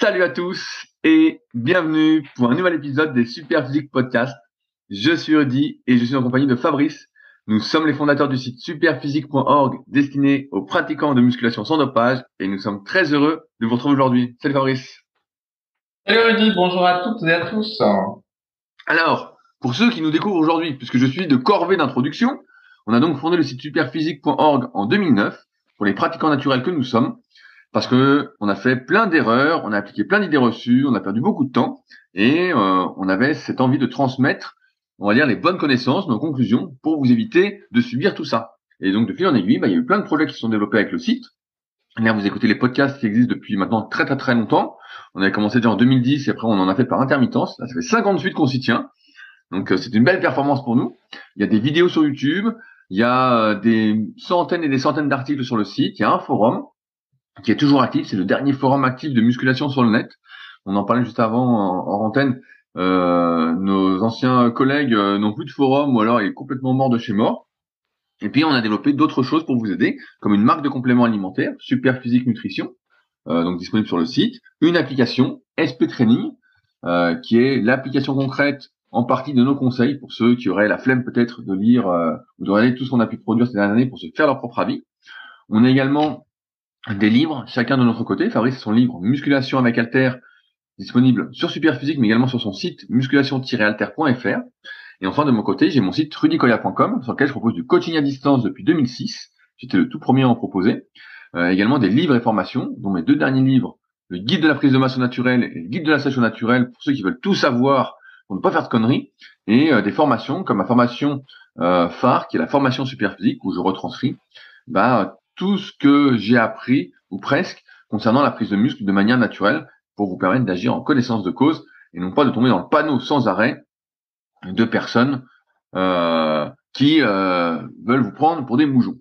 Salut à tous et bienvenue pour un nouvel épisode des Superphysique Podcast. Je suis Rudy et je suis en compagnie de Fabrice. Nous sommes les fondateurs du site superphysique.org destiné aux pratiquants de musculation sans dopage et nous sommes très heureux de vous retrouver aujourd'hui. Salut Fabrice. Salut Rudy, bonjour à toutes et à tous. Alors, pour ceux qui nous découvrent aujourd'hui, puisque je suis de corvée d'introduction, on a donc fondé le site superphysique.org en 2009 pour les pratiquants naturels que nous sommes. Parce que on a fait plein d'erreurs, on a appliqué plein d'idées reçues, on a perdu beaucoup de temps et on avait cette envie de transmettre, on va dire, les bonnes connaissances, nos conclusions, pour vous éviter de subir tout ça. Et donc de fil en aiguille, il y a eu plein de projets qui se sont développés avec le site. Là, vous écoutez les podcasts qui existent depuis maintenant très très très longtemps. On avait commencé déjà en 2010 et après on en a fait par intermittence. Là, ça fait 58 qu'on s'y tient. Donc c'est une belle performance pour nous. Il y a des vidéos sur YouTube, il y a des centaines et des centaines d'articles sur le site, il y a un forum qui est toujours actif, c'est le dernier forum actif de musculation sur le net. On en parlait juste avant en antenne. Nos anciens collègues n'ont plus de forum ou alors il est complètement mort de chez mort. Et puis on a développé d'autres choses pour vous aider, comme une marque de compléments alimentaires, Superphysique Nutrition, donc disponible sur le site, une application, SP Training, qui est l'application concrète en partie de nos conseils pour ceux qui auraient la flemme peut-être de lire ou de regarder tout ce qu'on a pu produire ces dernières années pour se faire leur propre avis. On a également des livres, chacun de notre côté. Fabrice, son livre Musculation avec Halter, disponible sur Superphysique, mais également sur son site musculation-halter.fr. Et enfin, de mon côté, j'ai mon site rudykoya.com, sur lequel je propose du coaching à distance depuis 2006. J'étais le tout premier à en proposer. Également des livres et formations, dont mes deux derniers livres, le guide de la prise de masse naturelle et le guide de la sèche au naturel, pour ceux qui veulent tout savoir, pour ne pas faire de conneries. Et des formations, comme ma formation phare, qui est la formation Superphysique, où je retranscris tout ce que j'ai appris, ou presque, concernant la prise de muscle de manière naturelle, pour vous permettre d'agir en connaissance de cause, et non pas de tomber dans le panneau sans arrêt de personnes qui veulent vous prendre pour des moujons.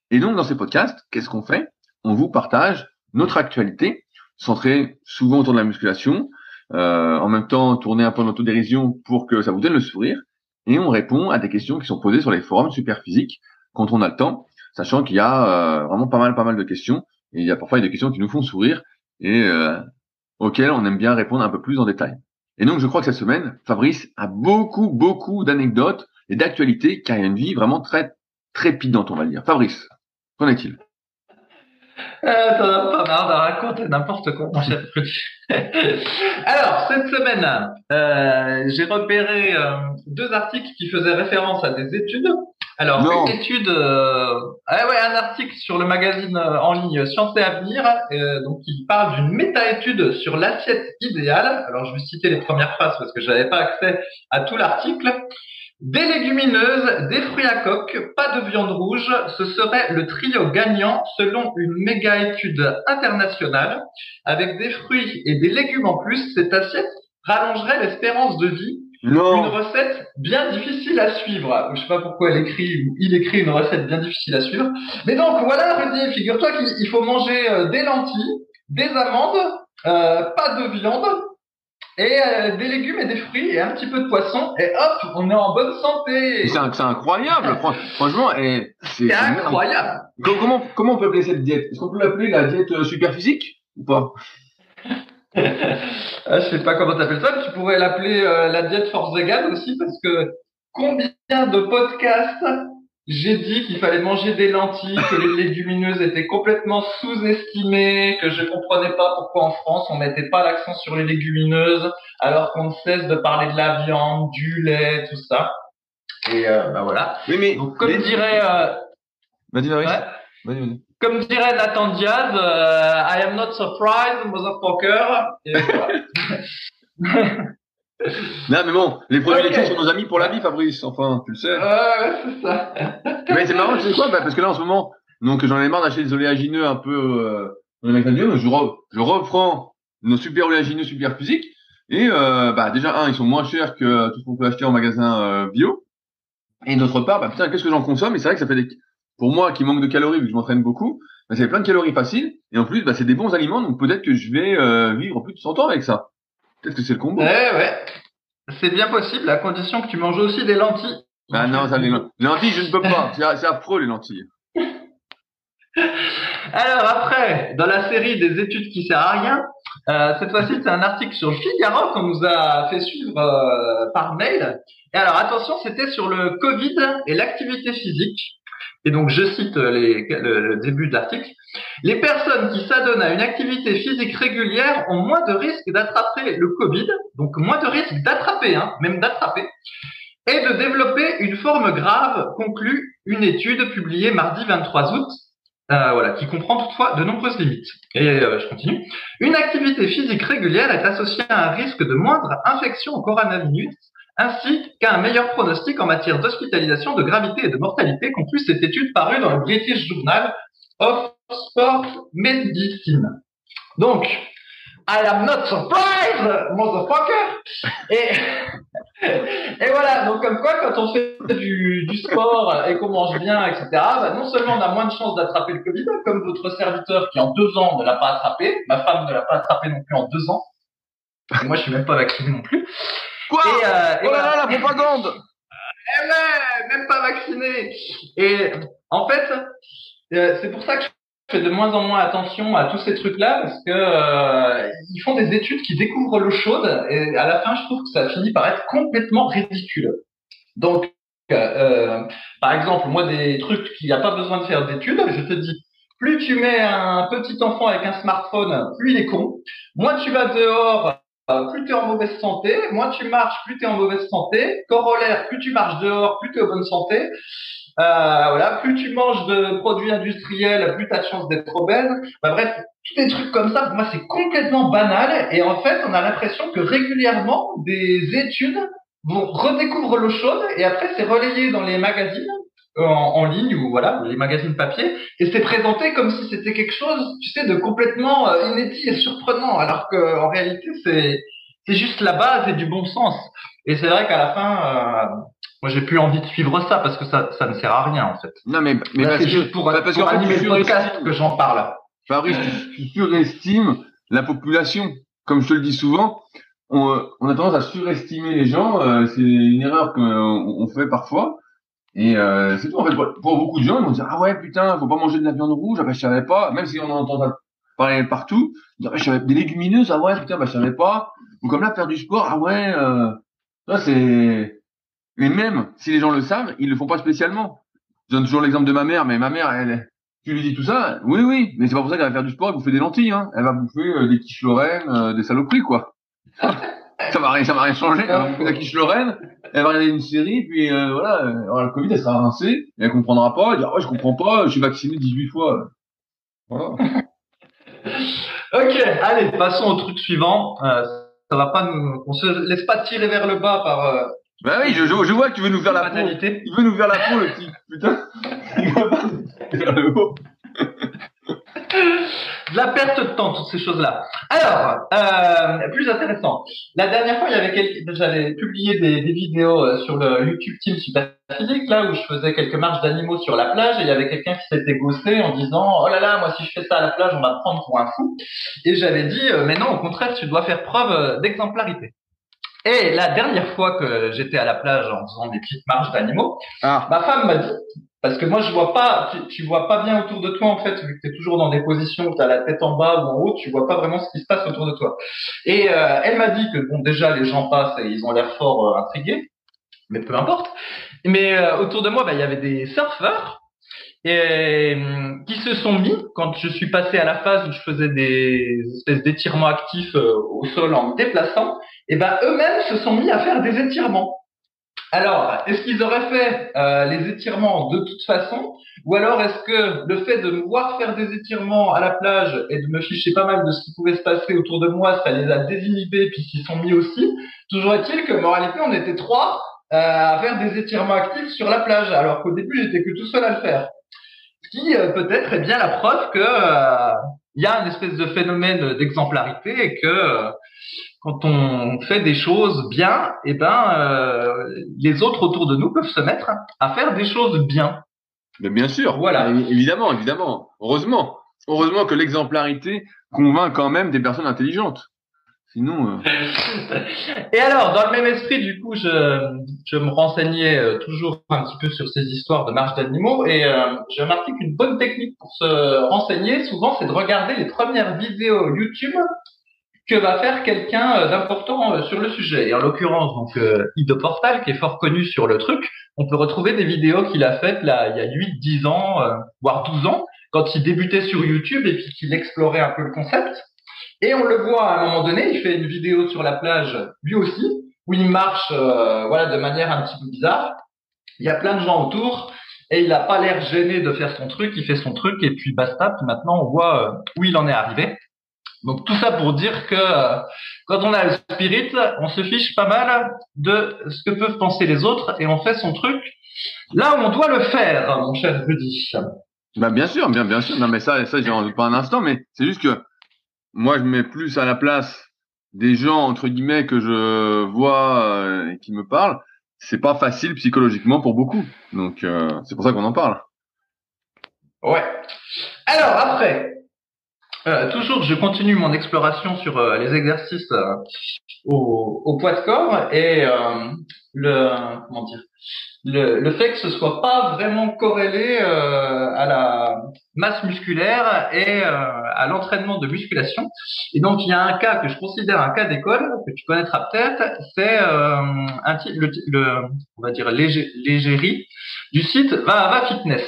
Et donc, dans ces podcasts, qu'est-ce qu'on fait? On vous partage notre actualité, centrée souvent autour de la musculation, en même temps tourner un peu en autodérision pour que ça vous donne le sourire, et on répond à des questions qui sont posées sur les forums Superphysique quand on a le temps, sachant qu'il y a vraiment pas mal de questions, et il y a parfois des questions qui nous font sourire, et auxquelles on aime bien répondre un peu plus en détail. Et donc je crois que cette semaine, Fabrice a beaucoup d'anecdotes et d'actualités, car il y a une vie vraiment très trépidante, on va dire. Fabrice, qu'en est-il? T'en as pas marre de raconter n'importe quoi, mon cher Rudy. Alors, cette semaine, j'ai repéré deux articles qui faisaient référence à des études. Alors, Non. une étude, un article sur le magazine en ligne Science et Avenir, donc qui parle d'une méta-étude sur l'assiette idéale. Alors, je vais citer les premières phrases parce que j'avais pas accès à tout l'article. Des légumineuses, des fruits à coque, pas de viande rouge, ce serait le trio gagnant selon une méga étude internationale. Avec des fruits et des légumes en plus, cette assiette rallongerait l'espérance de vie. Non. Une recette bien difficile à suivre. Je sais pas pourquoi il écrit une recette bien difficile à suivre. Mais donc voilà, Rudy, figure-toi qu'il faut manger des lentilles, des amandes, pas de viande, et des légumes et des fruits et un petit peu de poisson, et hop, on est en bonne santé. C'est incroyable, franchement, et c'est incroyable. Comment on peut appeler cette diète? Est-ce qu'on peut l'appeler la diète Superphysique ou pas? Je sais pas comment t'appelles ça, tu pourrais l'appeler la diète force vegan aussi, parce que combien de podcasts j'ai dit qu'il fallait manger des lentilles, que les légumineuses étaient complètement sous-estimées, que je comprenais pas pourquoi en France on mettait pas l'accent sur les légumineuses, alors qu'on ne cesse de parler de la viande, du lait, tout ça. Et voilà. Mais donc comme dirait vas-y. Comme dirait Nathan Diaz, I am not surprised, motherfucker. Et voilà. Non, mais bon, les produits laitiers sont nos amis pour la vie, Fabrice. Enfin, tu le sais. C'est ça. Mais c'est marrant, tu sais quoi? Parce que là, en ce moment, donc j'en ai marre d'acheter des oléagineux un peu dans les magasins bio. Je reprends nos super oléagineux Superphysique. Et déjà, ils sont moins chers que tout ce qu'on peut acheter en magasin bio. Et d'autre part, putain, qu'est-ce que j'en consomme? Et c'est vrai que ça fait pour moi qui manque de calories, vu que je m'entraîne beaucoup, ça fait plein de calories faciles. Et en plus, c'est des bons aliments, donc peut-être que je vais vivre plus de 100 ans avec ça. Peut-être que c'est le combo. Ouais. C'est bien possible, à condition que tu manges aussi des lentilles. Ah non, les lentilles, je ne peux pas. C'est affreux, les lentilles. Alors après, dans la série des études qui servent à rien, Cette fois-ci, c'est un article sur le Figaro qu'on nous a fait suivre par mail. Et alors, attention, c'était sur le Covid et l'activité physique. Et donc, je cite le début de l'article. Les personnes qui s'adonnent à une activité physique régulière ont moins de risques d'attraper le Covid, donc moins de risques d'attraper, même d'attraper, et de développer une forme grave, conclut une étude publiée mardi 23 août, qui comprend toutefois de nombreuses limites. Et je continue. Une activité physique régulière est associée à un risque de moindre infection au coronavirus, ainsi qu'à un meilleur pronostic en matière d'hospitalisation, de gravité et de mortalité, conclut cette étude parue dans le British Journal of Sport Medicine. Donc, I am not surprised, motherfucker! Et voilà, donc comme quoi, quand on fait du sport et qu'on mange bien, etc., non seulement on a moins de chances d'attraper le Covid, comme votre serviteur qui en 2 ans ne l'a pas attrapé, ma femme ne l'a pas attrapé non plus en 2 ans, et moi je suis même pas vacciné non plus. Quoi? Oh là là, la propagande! Même pas vacciné! Et en fait, c'est pour ça que je fais de moins en moins attention à tous ces trucs-là, parce que ils font des études qui découvrent l'eau chaude, et à la fin, je trouve que ça finit par être complètement ridicule. Donc, par exemple, moi, des trucs qu'il n'y a pas besoin de faire d'études, je te dis, plus tu mets un petit enfant avec un smartphone, plus il est con. Moins tu vas dehors, plus tu es en mauvaise santé. Moins tu marches, plus tu es en mauvaise santé. Corollaire, plus tu marches dehors, plus tu es en bonne santé. Plus tu manges de produits industriels, plus tu as de chances d'être obèse. Bref, tous des trucs comme ça, pour moi, c'est complètement banal. Et en fait, on a l'impression que régulièrement, des études redécouvrent l'eau chaude et après, c'est relayé dans les magazines en ligne ou les magazines papier. Et c'est présenté comme si c'était quelque chose, tu sais, de complètement inédit et surprenant. Alors qu'en réalité, c'est juste la base et du bon sens. Et c'est vrai qu'à la fin... moi, j'ai plus envie de suivre ça parce que ça ne sert à rien, en fait. Non, mais là, c'est juste pour animer le podcast que j'en parle. Fabrice, tu surestimes la population. Comme je te le dis souvent, on a tendance à surestimer les gens. C'est une erreur qu'on fait parfois. Et c'est tout. En fait, pour beaucoup de gens, ils vont dire, ah ouais, putain, faut pas manger de la viande rouge. Ah bah, je savais pas. Même si on en entend parler partout. Ils disent, ah, je savais des légumineuses. Ah ouais, putain, bah, je savais pas. Ou comme là, faire du sport. Ah ouais, ça c'est... Mais même si les gens le savent, ils le font pas spécialement. Je donne toujours l'exemple de ma mère, mais ma mère, tu lui dis tout ça, oui, mais c'est pas pour ça qu'elle va faire du sport et bouffer des lentilles, hein. Elle va bouffer des quiches Lorraine, des saloperies, quoi. ça va rien changer. Elle va bouffer la quiche Lorraine, elle va regarder une série, puis alors le Covid, elle sera rincée, et elle comprendra pas, elle dira, je comprends pas, je suis vacciné 18 fois. Voilà. Ok, allez, passons au truc suivant. On se laisse pas tirer vers le bas par... Bah oui, je vois que tu veux nous faire la peau. Il veut nous faire la peau, le petit. Putain. Il va pas vers le haut. De la perte de temps, toutes ces choses-là. Alors, plus intéressant. La dernière fois, j'avais publié des vidéos sur le YouTube Team Superphysique, là où je faisais quelques marches d'animaux sur la plage, et il y avait quelqu'un qui s'était gossé en disant, oh là là, moi si je fais ça à la plage, on va me prendre pour un fou. Et j'avais dit, mais non, au contraire, tu dois faire preuve d'exemplarité. Et la dernière fois que j'étais à la plage en faisant des petites marches d'animaux, ma femme m'a dit, parce que moi je vois pas, tu vois pas bien autour de toi en fait, vu que tu es toujours dans des positions où tu as la tête en bas ou en haut, tu vois pas vraiment ce qui se passe autour de toi. Et elle m'a dit que bon déjà les gens passent et ils ont l'air fort intrigués, mais peu importe. Mais autour de moi, il y avait des surfeurs et qui se sont mis, quand je suis passé à la phase où je faisais des espèces d'étirements actifs au sol en me déplaçant, et eux-mêmes se sont mis à faire des étirements. Alors, est-ce qu'ils auraient fait les étirements de toute façon, ou alors est-ce que le fait de me voir faire des étirements à la plage et de me ficher pas mal de ce qui pouvait se passer autour de moi, ça les a désinhibés puis s'y sont mis aussi? Toujours est-il que, en réalité, on était 3 à faire des étirements actifs sur la plage, alors qu'au début, j'étais que tout seul à le faire. Ce qui peut-être est bien la preuve que y a une espèce de phénomène d'exemplarité et que quand on fait des choses bien, les autres autour de nous peuvent se mettre à faire des choses bien. Mais bien sûr, voilà. Évidemment. Heureusement que l'exemplarité convainc quand même des personnes intelligentes. Sinon. Et alors, dans le même esprit, du coup, je me renseignais toujours un petit peu sur ces histoires de marche d'animaux et j'ai remarqué qu'une bonne technique pour se renseigner, souvent, c'est de regarder les premières vidéos YouTube que va faire quelqu'un d'important sur le sujet. Et en l'occurrence, donc Ido Portal, qui est fort connu sur le truc, on peut retrouver des vidéos qu'il a faites là il y a 8-10 ans, voire 12 ans, quand il débutait sur YouTube et puis qu'il explorait un peu le concept. Et on le voit à un moment donné, il fait une vidéo sur la plage, lui aussi, où il marche voilà, de manière un petit peu bizarre. Il y a plein de gens autour et il n'a pas l'air gêné de faire son truc, il fait son truc et puis basta. Puis maintenant, on voit où il en est arrivé. Donc tout ça pour dire que quand on a le spirit, on se fiche pas mal de ce que peuvent penser les autres et on fait son truc là où on doit le faire, mon cher Rudy. Bah bien sûr, bien sûr. Non mais ça j'en doute pas un instant, mais c'est juste que moi je mets plus à la place des gens entre guillemets que je vois et qui me parlent. C'est pas facile psychologiquement pour beaucoup, donc c'est pour ça qu'on en parle. Ouais. Alors après, toujours, je continue mon exploration sur les exercices au poids de corps et le comment dire le fait que ce soit pas vraiment corrélé à la masse musculaire et à l'entraînement de musculation. Et donc il y a un cas que je considère un cas d'école que tu connaîtras peut-être, c'est on va dire l'égérie du site Va Fitness.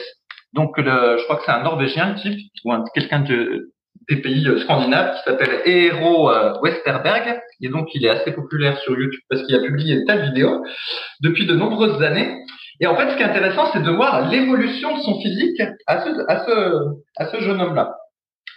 Donc je crois que c'est un Norvégien le type ou quelqu'un des pays scandinaves qui s'appelle Eero Westerberg et donc il est assez populaire sur YouTube parce qu'il a publié des tas de vidéos depuis de nombreuses années. Et en fait, ce qui est intéressant, c'est de voir l'évolution de son physique à ce jeune homme-là.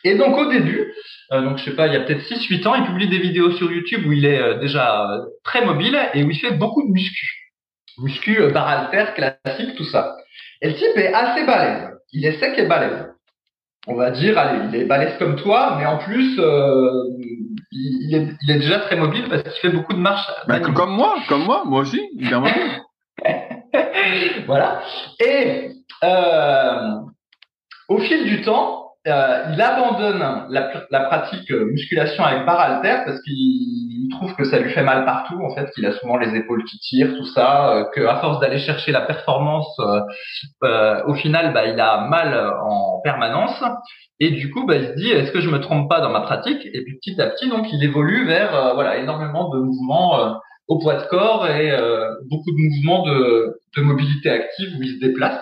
Et donc au début, donc je sais pas, il y a peut-être 6-8 ans, il publie des vidéos sur YouTube où il est déjà très mobile et où il fait beaucoup de muscu, barre haltère, classique, tout ça. Et le type est assez balèze. Il est sec et balèze. On va dire, allez, il est balèze comme toi, mais en plus, il est déjà très mobile parce qu'il fait beaucoup de marches. Bah, comme moi aussi, hyper mobile. Voilà. Et au fil du temps, il abandonne la pratique musculation avec barre haltère parce qu'il trouve que ça lui fait mal partout, en fait, qu'il a souvent les épaules qui tirent, tout ça, que à force d'aller chercher la performance, au final, bah, il a mal en permanence. Et du coup, bah, il se dit, est-ce que je me trompe pas dans ma pratique? Et puis petit à petit, donc, il évolue vers voilà énormément de mouvements au poids de corps et beaucoup de mouvements de mobilité active où il se déplace.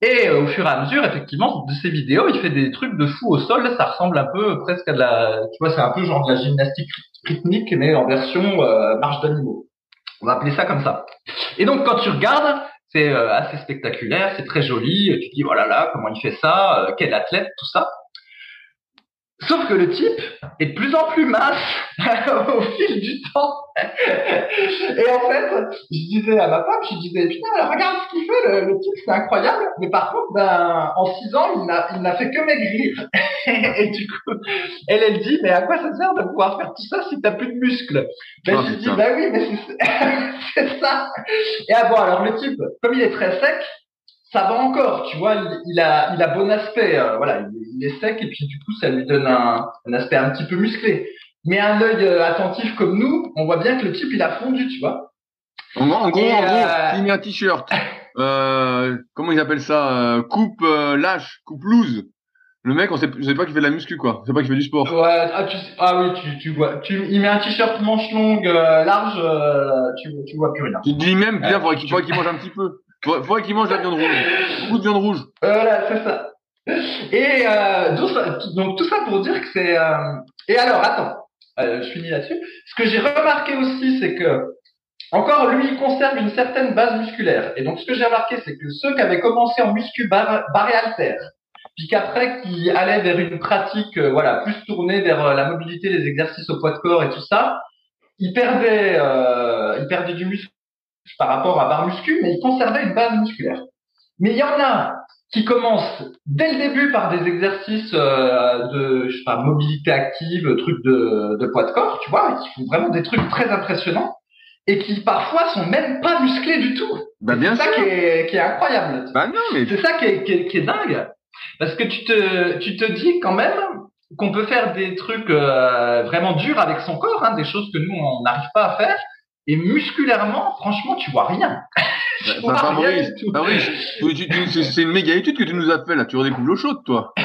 Et au fur et à mesure, effectivement, de ces vidéos, il fait des trucs de fou au sol. Ça ressemble un peu presque à de la, tu vois, c'est un peu genre de la gymnastique rythmique, mais en version marche d'animaux. On va appeler ça comme ça. Et donc, quand tu regardes, c'est assez spectaculaire, c'est très joli. Tu te dis, oh là là, comment il fait ça, quel athlète, tout ça. Sauf que le type est de plus en plus mince au fil du temps. Et en fait, je disais à ma femme, je disais, putain, regarde ce qu'il fait, le type, c'est incroyable. Mais par contre, ben, en 6 ans, il n'a fait que maigrir. Et du coup, elle dit, mais à quoi ça sert de pouvoir faire tout ça si t'as plus de muscles? Ben, je dis, bah oui, mais c'est ça. Et ah bon, alors le type, comme il est très sec, ça va encore, tu vois, il a bon aspect, voilà, il est sec et puis du coup ça lui donne un aspect un petit peu musclé. Mais un œil attentif comme nous, on voit bien que le type il a fondu, tu vois. En gros, il met un t-shirt. Comment ils appellent ça, coupe lâche, coupe loose. Le mec, je sais pas qu'il fait de la muscu, quoi. Je sais pas qu'il fait du sport. Ouais, oui, tu vois, il met un t-shirt manche longue, large, tu vois plus rien. Tu te dis même, bien, faudrait qu'il mange un petit peu. Faudrait qu'il mange de la viande rouge. Beaucoup de viande rouge. Voilà, c'est ça. Et donc tout ça pour dire que c'est... Et alors, attends, je finis là-dessus. Ce que j'ai remarqué aussi, c'est que encore lui, il conserve une certaine base musculaire. Et donc ce que j'ai remarqué, c'est que ceux qui avaient commencé en muscu barre et haltère, puis qu'après qui allaient vers une pratique voilà plus tournée vers la mobilité, les exercices au poids de corps et tout ça, ils perdaient du muscle par rapport à barre muscu, mais ils conservaient une base musculaire. Mais il y en a qui commencent dès le début par des exercices de, je sais pas, mobilité active, trucs de poids de corps, tu vois, et qui font vraiment des trucs très impressionnants et qui parfois sont même pas musclés du tout. Bah bien c'est ça qui est incroyable. Bah non, mais c'est ça qui est dingue, parce que tu te dis quand même qu'on peut faire des trucs vraiment durs avec son corps, hein, des choses que nous on n'arrive pas à faire. Et musculairement, franchement, tu vois rien. Fabrice, c'est une méga étude que tu nous as fait là. Tu redécouvres l'eau chaude, toi.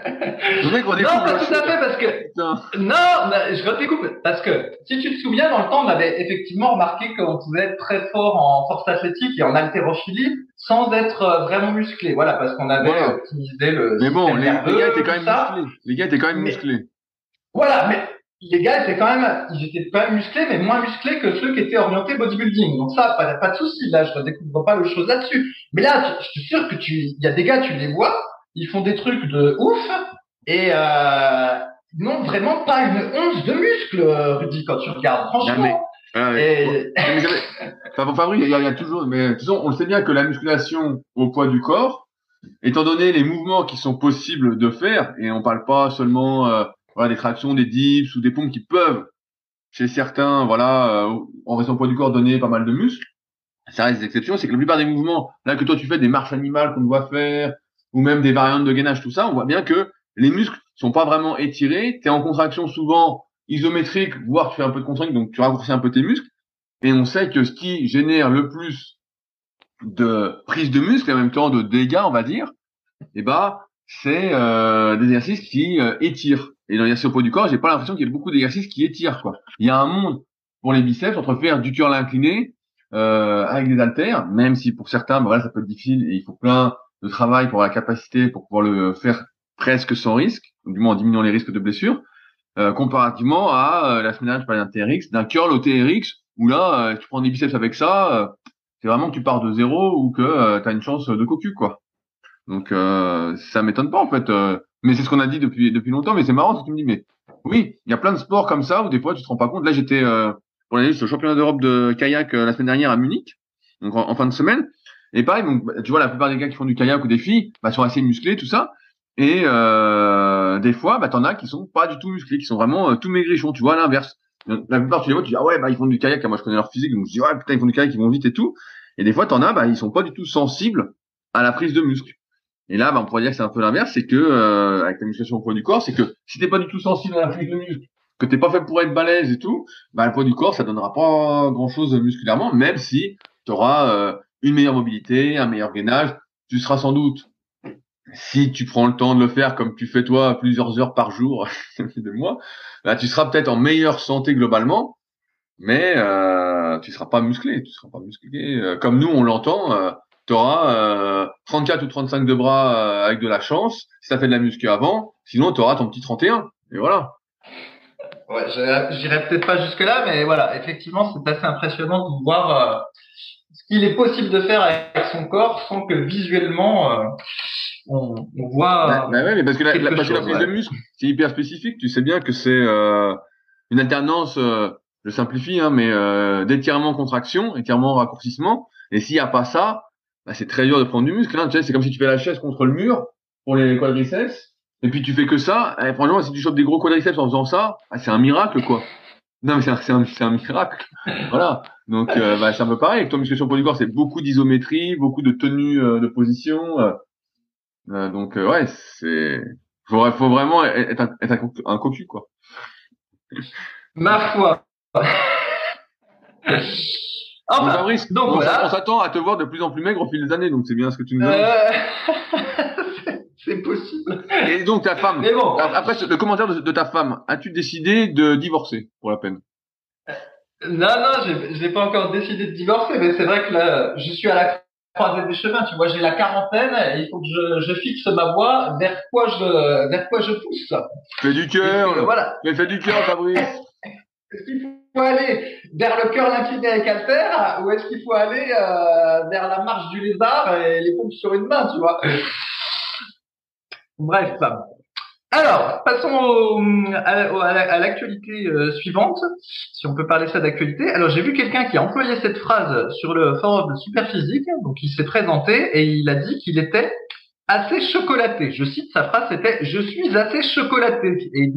Le mec, on Non, découvre pas le tout à fait, parce que putain. non, je redécoupe parce que si tu te souviens, dans le temps, on avait effectivement remarqué qu'on pouvait être très fort en force athlétique et en haltérophilie sans être vraiment musclé. Voilà, parce qu'on avait Voilà. optimisé le Mais bon, système les gars étaient nerveux, quand tout même ça. musclés. Les gars étaient quand même Mais musclés. voilà, mais les gars ils étaient quand même musclés, mais moins musclés que ceux qui étaient orientés bodybuilding. Donc ça, pas de souci. Là, je redécouvre pas le chose là-dessus. Mais là, je suis sûr que il y a des gars, tu les vois, ils font des trucs de ouf et ils n'ont vraiment pas une once de muscle, Rudy, quand tu regardes, Non, mais, franchement. bon, Et mais enfin, pour Fabrice, il y a toujours, mais de toute façon, on le sait bien que la musculation au poids du corps, étant donné les mouvements qui sont possibles de faire, et on parle pas seulement, voilà, des tractions, des dips ou des pompes qui peuvent, chez certains, voilà, en restant au poids du corps, donner pas mal de muscles. Ça reste des exceptions, c'est que la plupart des mouvements, là que toi tu fais des marches animales qu'on doit faire, ou même des variantes de gainage, tout ça, on voit bien que les muscles sont pas vraiment étirés, tu es en contraction souvent isométrique, voire tu fais un peu de contraction, donc tu raccourcis un peu tes muscles, et on sait que ce qui génère le plus de prise de muscle et en même temps de dégâts, on va dire, eh ben, c'est des exercices qui étirent. Et dans l'exercice au poids du corps, j'ai pas l'impression qu'il y ait beaucoup d'exercices qui étirent, quoi. Il y a un monde pour les biceps entre faire du curl incliné avec des haltères, même si pour certains, ben voilà, ça peut être difficile et il faut plein de travail pour avoir la capacité pour pouvoir le faire presque sans risque, ou du moins en diminuant les risques de blessure, comparativement à la semaine dernière, je parlais d'un TRX, d'un curl au TRX, où là, tu prends des biceps avec ça, c'est vraiment que tu pars de zéro ou que tu as une chance de cocu, quoi. Donc ça m'étonne pas en fait. Mais c'est ce qu'on a dit depuis longtemps. Mais c'est marrant ce que tu me dis. Mais oui, il y a plein de sports comme ça où des fois tu te rends pas compte. Là j'étais pour aller au championnat d'Europe de kayak la semaine dernière à Munich, donc en fin de semaine. Et pareil, donc, tu vois la plupart des gars qui font du kayak ou des filles, bah, sont assez musclés tout ça. Et des fois, bah t'en as qui sont pas du tout musclés, qui sont vraiment tout maigrichons. Tu vois à l'inverse. La plupart tu les vois, tu dis ah ouais bah ils font du kayak. Moi je connais leur physique, donc je dis ouais putain ils font du kayak, ils vont vite et tout. Et des fois t'en as, bah ils sont pas du tout sensibles à la prise de muscle. Et là, bah, on pourrait dire que c'est un peu l'inverse, c'est que avec la musculation au poids du corps, c'est que si t'es pas du tout sensible à la prise de muscle, que t'es pas fait pour être balèze et tout, bah le poids du corps, ça donnera pas grand-chose musculairement, même si tu auras une meilleure mobilité, un meilleur gainage, tu seras sans doute, si tu prends le temps de le faire comme tu fais toi plusieurs heures par jour de moi, bah tu seras peut-être en meilleure santé globalement, mais tu seras pas musclé, comme nous on l'entend. Tu auras 34 ou 35 de bras avec de la chance, si tu fait de la muscu avant, sinon tu auras ton petit 31. Et voilà. ouais, j'irai peut-être pas jusque là, mais voilà, effectivement, c'est assez impressionnant de voir ce qu'il est possible de faire avec son corps sans que visuellement on voit Ouais, mais parce que quelque parce que la chose. prise de Ouais. muscle, c'est hyper spécifique. Tu sais bien que c'est une alternance, je simplifie, hein, mais d'étirement-contraction, étirement-raccourcissement. Et s'il n'y a pas ça, bah, c'est très dur de prendre du muscle. Hein. Tu sais, c'est comme si tu fais la chaise contre le mur pour les quadriceps. Et puis tu fais que ça. Et franchement, si tu chopes des gros quadriceps en faisant ça, bah, c'est un miracle, quoi. Non, mais c'est un miracle. Voilà. Donc, bah, c'est un peu pareil. Avec ton musculation pour du corps, c'est beaucoup d'isométrie, beaucoup de tenue de position. Donc ouais, c'est faut vraiment être un cocu quoi. Ma foi. Donc Enfin, Fabrice, donc on voilà. s'attend à te voir de plus en plus maigre au fil des années, donc c'est bien ce que tu nous annonces. Euh... c'est possible. Et donc ta femme, Mais bon. après le commentaire de ta femme, as-tu décidé de divorcer pour la peine? Non, j'ai pas encore décidé de divorcer, mais c'est vrai que là, je suis à la croisée des chemins. Tu vois, j'ai la quarantaine et il faut que je fixe ma voie vers quoi je pousse. Fais du cœur, Voilà. mais fais du cœur, Fabrice. Est-ce qu'il faut aller vers le cœur incliné avec haltère ou est-ce qu'il faut aller vers la marche du lézard et les pompes sur une main, tu vois? Bref. Alors, passons à l'actualité suivante, si on peut parler ça d'actualité. Alors, j'ai vu quelqu'un qui a employé cette phrase sur le forum de Superphysique, donc il s'est présenté et il a dit qu'il était assez chocolaté. Je cite, sa phrase c'était « Je suis assez chocolaté » et il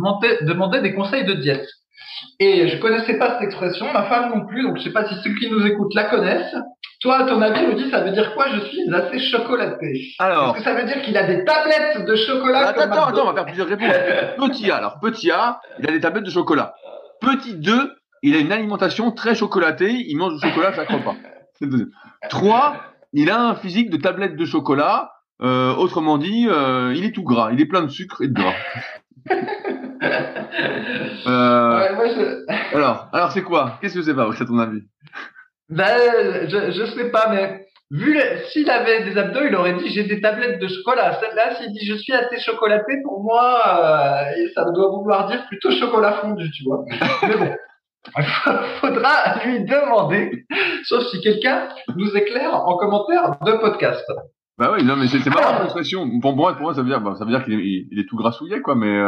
demandait des conseils de diète. Et je connaissais pas cette expression, ma femme non plus, donc je sais pas si ceux qui nous écoutent la connaissent. Toi, à ton avis, Rudy, ça veut dire quoi? Je suis assez chocolaté. Alors, est-ce que ça veut dire qu'il a des tablettes de chocolat? attends, on va faire plusieurs réponses. Petit A, il a des tablettes de chocolat. Petit 2, il a une alimentation très chocolatée, il mange du chocolat à chaque repas. C'est le deuxième. 3, il a un physique de tablette de chocolat, Autrement dit, il est tout gras, il est plein de sucre et de gras. Ouais, moi, Alors c'est quoi? Qu'est-ce que c'est, Fabrice, à ton avis? ben, je sais pas, mais s'il avait des abdos, il aurait dit j'ai des tablettes de chocolat. Celle-là, s'il dit je suis assez chocolaté, pour moi, ça doit vouloir dire plutôt chocolat fondu, tu vois. Mais bon, faudra lui demander, sauf si quelqu'un nous éclaire en commentaire de podcast. Bah oui, non, mais c'est marrant l'expression. Pour moi, ça veut dire qu'il il est tout grassouillet, quoi. Mais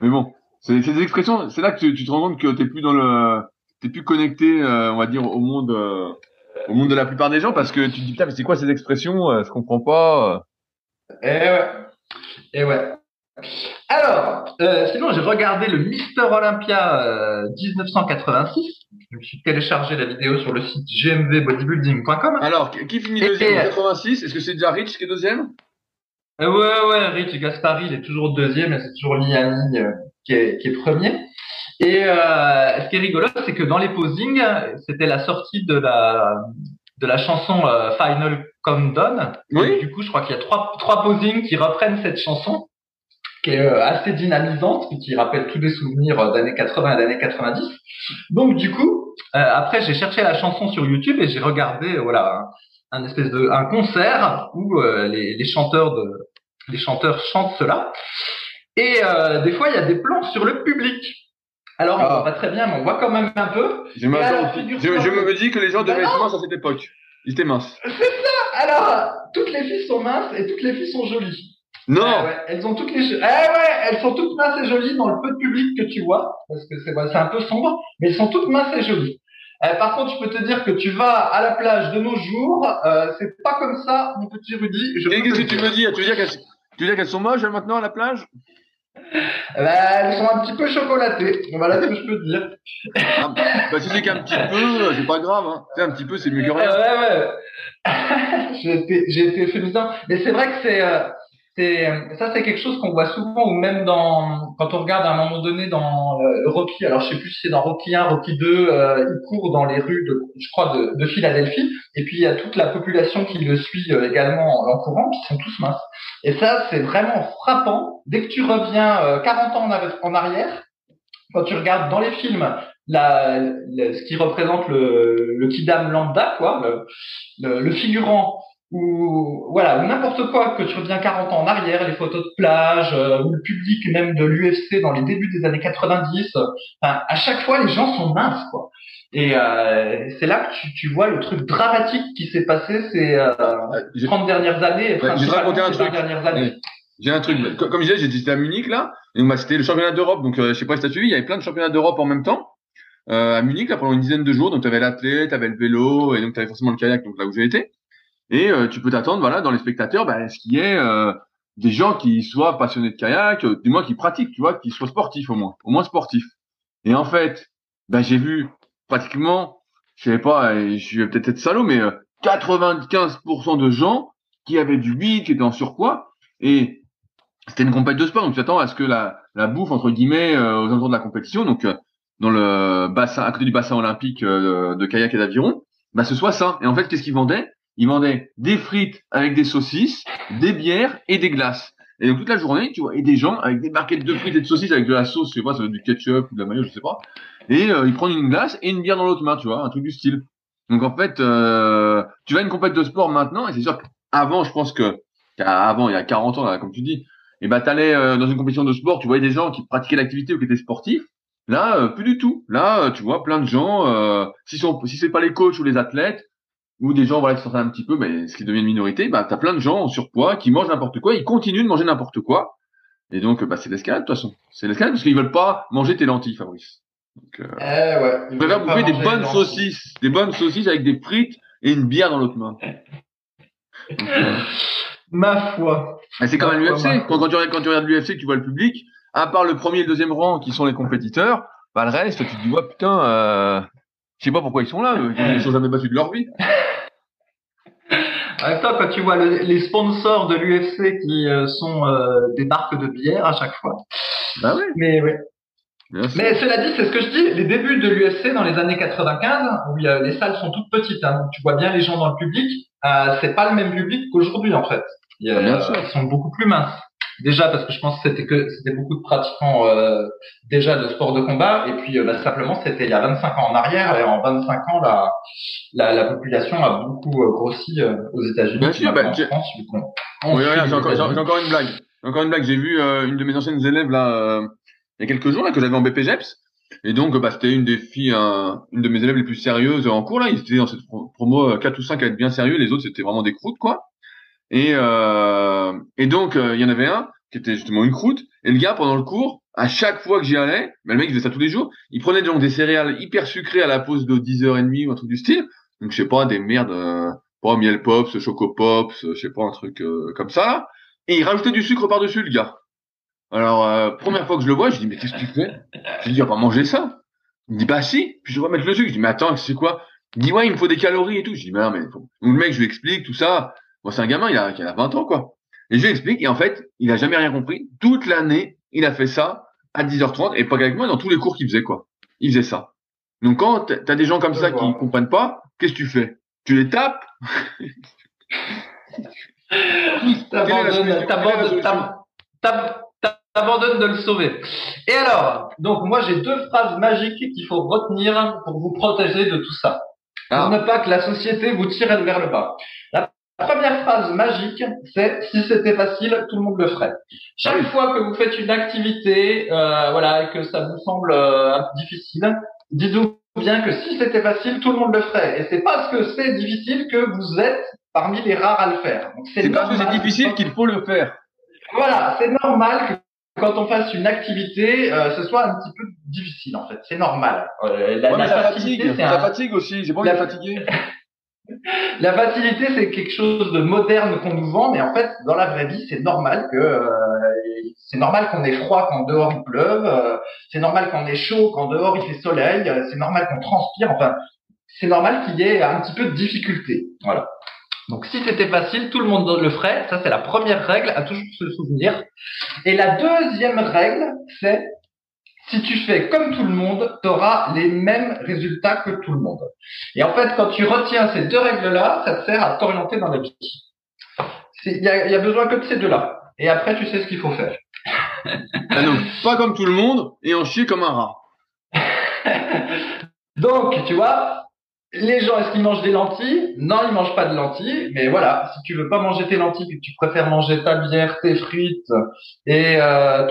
bon, c'est des expressions. C'est là que tu te rends compte que t'es plus connecté, on va dire, au monde de la plupart des gens, parce que tu te dis putain, mais c'est quoi ces expressions? Je comprends pas. Et ouais, et ouais. Alors, sinon, j'ai regardé le Mister Olympia 1986. Je me suis téléchargé la vidéo sur le site gmvbodybuilding.com. Alors, qui finit deuxième en 86? Est-ce que c'est déjà Rich qui est deuxième? Ouais, Rich Gaspari, il est toujours deuxième, et c'est toujours Liani qui est premier. Et ce qui est rigolo, c'est que dans les posings, c'était la sortie de la chanson Final Countdown. Oui. Et du coup, je crois qu'il y a trois posings qui reprennent cette chanson, qui est assez dynamisante, et qui rappelle tous des souvenirs d'années 80 et d'années 90. Donc du coup, après j'ai cherché la chanson sur YouTube et j'ai regardé un concert où les chanteurs chantent cela. Et des fois il y a des plans sur le public. Alors on voit pas très bien, mais on voit quand même un peu. Je me dis que les gens devaient être minces à cette époque. Ils étaient minces. C'est ça. Alors toutes les filles sont minces et toutes les filles sont jolies. Non. Ouais, elles ont elles sont toutes minces et jolies dans le peu de public que tu vois, parce que c'est un peu sombre, mais elles sont toutes minces et jolies. Par contre, je peux te dire que tu vas à la plage de nos jours, c'est pas comme ça, mon petit Rudy. Qu'est-ce que tu veux dire? Tu veux dire qu'elles sont moches maintenant à la plage? Elles sont un petit peu chocolatées. Voilà ce que je peux te dire. Bah si c'est qu'un petit peu, c'est pas grave. Hein. C'est un petit peu, c'est mieux que rien. Ouais. J'ai été féminisant, mais c'est vrai que c'est quelque chose qu'on voit souvent, ou même quand on regarde à un moment donné dans Rocky, alors je sais plus si c'est dans Rocky 1, Rocky 2, il court dans les rues je crois de Philadelphie, et puis il y a toute la population qui le suit également en courant, qui sont tous minces. Et ça, c'est vraiment frappant. Dès que tu reviens 40 ans en arrière, quand tu regardes dans les films ce qui représente le kidam lambda, quoi, le figurant, ou n'importe quoi, que tu reviens 40 ans en arrière, les photos de plage, ou le public même de l'UFC dans les débuts des années 90, à chaque fois les gens sont minces, quoi. Et c'est là que tu vois le truc dramatique qui s'est passé ces 30 dernières années. Je vais te raconter un truc. J'ai un truc. Comme je disais, j'étais à Munich là, et c'était le championnat d'Europe. Donc je sais pas si t'as suivi, il y avait plein de championnats d'Europe en même temps à Munich là pendant une dizaine de jours. Donc t'avais l'athlète, t'avais le vélo, et donc t'avais forcément le kayak. Donc là où j'ai été. Et tu peux t'attendre, voilà, dans les spectateurs, ce qu'il y ait des gens qui soient passionnés de kayak, du moins qui pratiquent, tu vois, qui soient sportifs au moins sportifs. Et en fait, j'ai vu pratiquement, je sais pas, je vais peut-être être salaud, mais 95% de gens qui avaient du bide, qui étaient en surpoids, et c'était une compétition de sport, donc tu t'attends à ce que la bouffe entre guillemets aux alentours de la compétition, donc dans le bassin, à côté du bassin olympique de kayak et d'aviron, ce soit ça. Et en fait, qu'est-ce qu'ils vendaient? Ils vendaient des frites avec des saucisses, des bières et des glaces. Et donc toute la journée, tu vois, et des gens avec des barquettes de frites et de saucisses avec de la sauce, je sais pas, ça doit être du ketchup ou de la mayo, je sais pas. Et ils prennent une glace et une bière dans l'autre main, tu vois, un truc du style. Donc en fait, tu vas à une compétition de sport maintenant, et c'est sûr qu'avant, je pense avant, il y a 40 ans, là, comme tu dis, et t'allais dans une compétition de sport, tu voyais des gens qui pratiquaient l'activité ou qui étaient sportifs. Là, plus du tout. Là, tu vois plein de gens, si c'est pas les coachs ou les athlètes, ou des gens qui sortent un petit peu, ce qui devient une minorité, t'as plein de gens en surpoids qui mangent n'importe quoi, ils continuent de manger n'importe quoi, et donc c'est l'escalade de toute façon. C'est l'escalade parce qu'ils veulent pas manger tes lentilles, Fabrice. Donc, ils préfèrent bouffer des bonnes saucisses avec des frites et une bière dans l'autre main. Donc, ma foi. C'est comme à l'UFC. Quand tu regardes l'UFC, que tu vois le public, à part le premier et le deuxième rang qui sont les compétiteurs, le reste, tu te dis putain. Je sais pas pourquoi ils sont là, ils sont jamais battus de leur vie. En même temps, quand tu vois les sponsors de l'UFC qui sont des marques de bière à chaque fois. Bah oui. Mais oui. Mais cela dit, c'est ce que je dis, les débuts de l'UFC dans les années 95, où les salles sont toutes petites, hein, donc tu vois bien les gens dans le public, c'est pas le même public qu'aujourd'hui en fait. Bien sûr. Ils sont beaucoup plus minces. Déjà parce que je pense que c'était beaucoup de pratiquants déjà de sport de combat et puis simplement c'était il y a 25 ans en arrière et en 25 ans la population a beaucoup grossi aux États-Unis. Bien sûr, en France, vu qu'on oui, suit regarde, les États-Unis. j'ai encore une blague. Encore une blague. J'ai vu une de mes anciennes élèves là il y a quelques jours là que j'avais en BPGEPS. Et donc bah c'était une des filles, une de mes élèves les plus sérieuses en cours là. Ils étaient dans cette promo 4 ou 5 à être bien sérieux. Les autres c'était vraiment des croûtes quoi. Et donc il y en avait un qui était justement une croûte. Et le gars pendant le cours, à chaque fois que j'y allais, mais le mec il faisait ça tous les jours. Il prenait donc des céréales hyper sucrées à la pause de 10h30 ou un truc du style. Donc je sais pas des merdes. Pas miel pops, choco pops, je sais pas un truc comme ça là. Et il rajoutait du sucre par-dessus le gars. Alors première fois que je le vois, je dis mais qu'est-ce que tu fais? Je lui dis on va pas manger ça. Il me dit bah si. Puis je vois mettre le sucre. Je dis mais attends c'est quoi? Il dit ouais il me faut des calories et tout. Je dis mais non mais faut... Donc le mec je lui explique tout ça. Bon c'est un gamin il a 20 ans quoi. Et je lui explique et en fait il a jamais rien compris. Toute l'année il a fait ça à 10h30 et pas qu'avec moi dans tous les cours qu'il faisait quoi. Il faisait ça. Donc quand t'as des gens comme ça qui comprennent pas, qu'est-ce que tu fais? Tu les tapes? T'abandonnes de le sauver. Et alors, donc moi j'ai 2 phrases magiques qu'il faut retenir pour vous protéger de tout ça. Pour ne pas que la société vous tire vers le bas. La première phrase magique, c'est si c'était facile, tout le monde le ferait. Chaque fois que vous faites une activité, voilà, et que ça vous semble difficile, dites-vous bien que si c'était facile, tout le monde le ferait. Et c'est parce que c'est difficile que vous êtes parmi les rares à le faire. Donc, c'est parce que c'est difficile qu'il faut le faire. Voilà, c'est normal que quand on fasse une activité, ce soit un petit peu difficile en fait. C'est normal. La facilité, ça fatigue aussi. J'ai pas envie de fatiguer. La facilité, c'est quelque chose de moderne qu'on nous vend, mais en fait, dans la vraie vie, c'est normal qu'on ait froid quand dehors il pleuve, c'est normal qu'on ait chaud quand dehors il fait soleil, c'est normal qu'on transpire. Enfin, c'est normal qu'il y ait un petit peu de difficulté. Voilà. Donc, si c'était facile, tout le monde le ferait. Ça, c'est la première règle à toujours se souvenir. Et la deuxième règle, c'est si tu fais comme tout le monde, tu auras les mêmes résultats que tout le monde. Et en fait, quand tu retiens ces 2 règles-là, ça te sert à t'orienter dans la vie. Il y a besoin que de ces 2-là. Et après, tu sais ce qu'il faut faire. Ah non, pas comme tout le monde et en chier comme un rat. Donc, tu vois, les gens, est-ce qu'ils mangent des lentilles? Non, ils mangent pas de lentilles. Mais voilà, si tu veux pas manger tes lentilles, et que tu préfères manger ta bière, tes frites et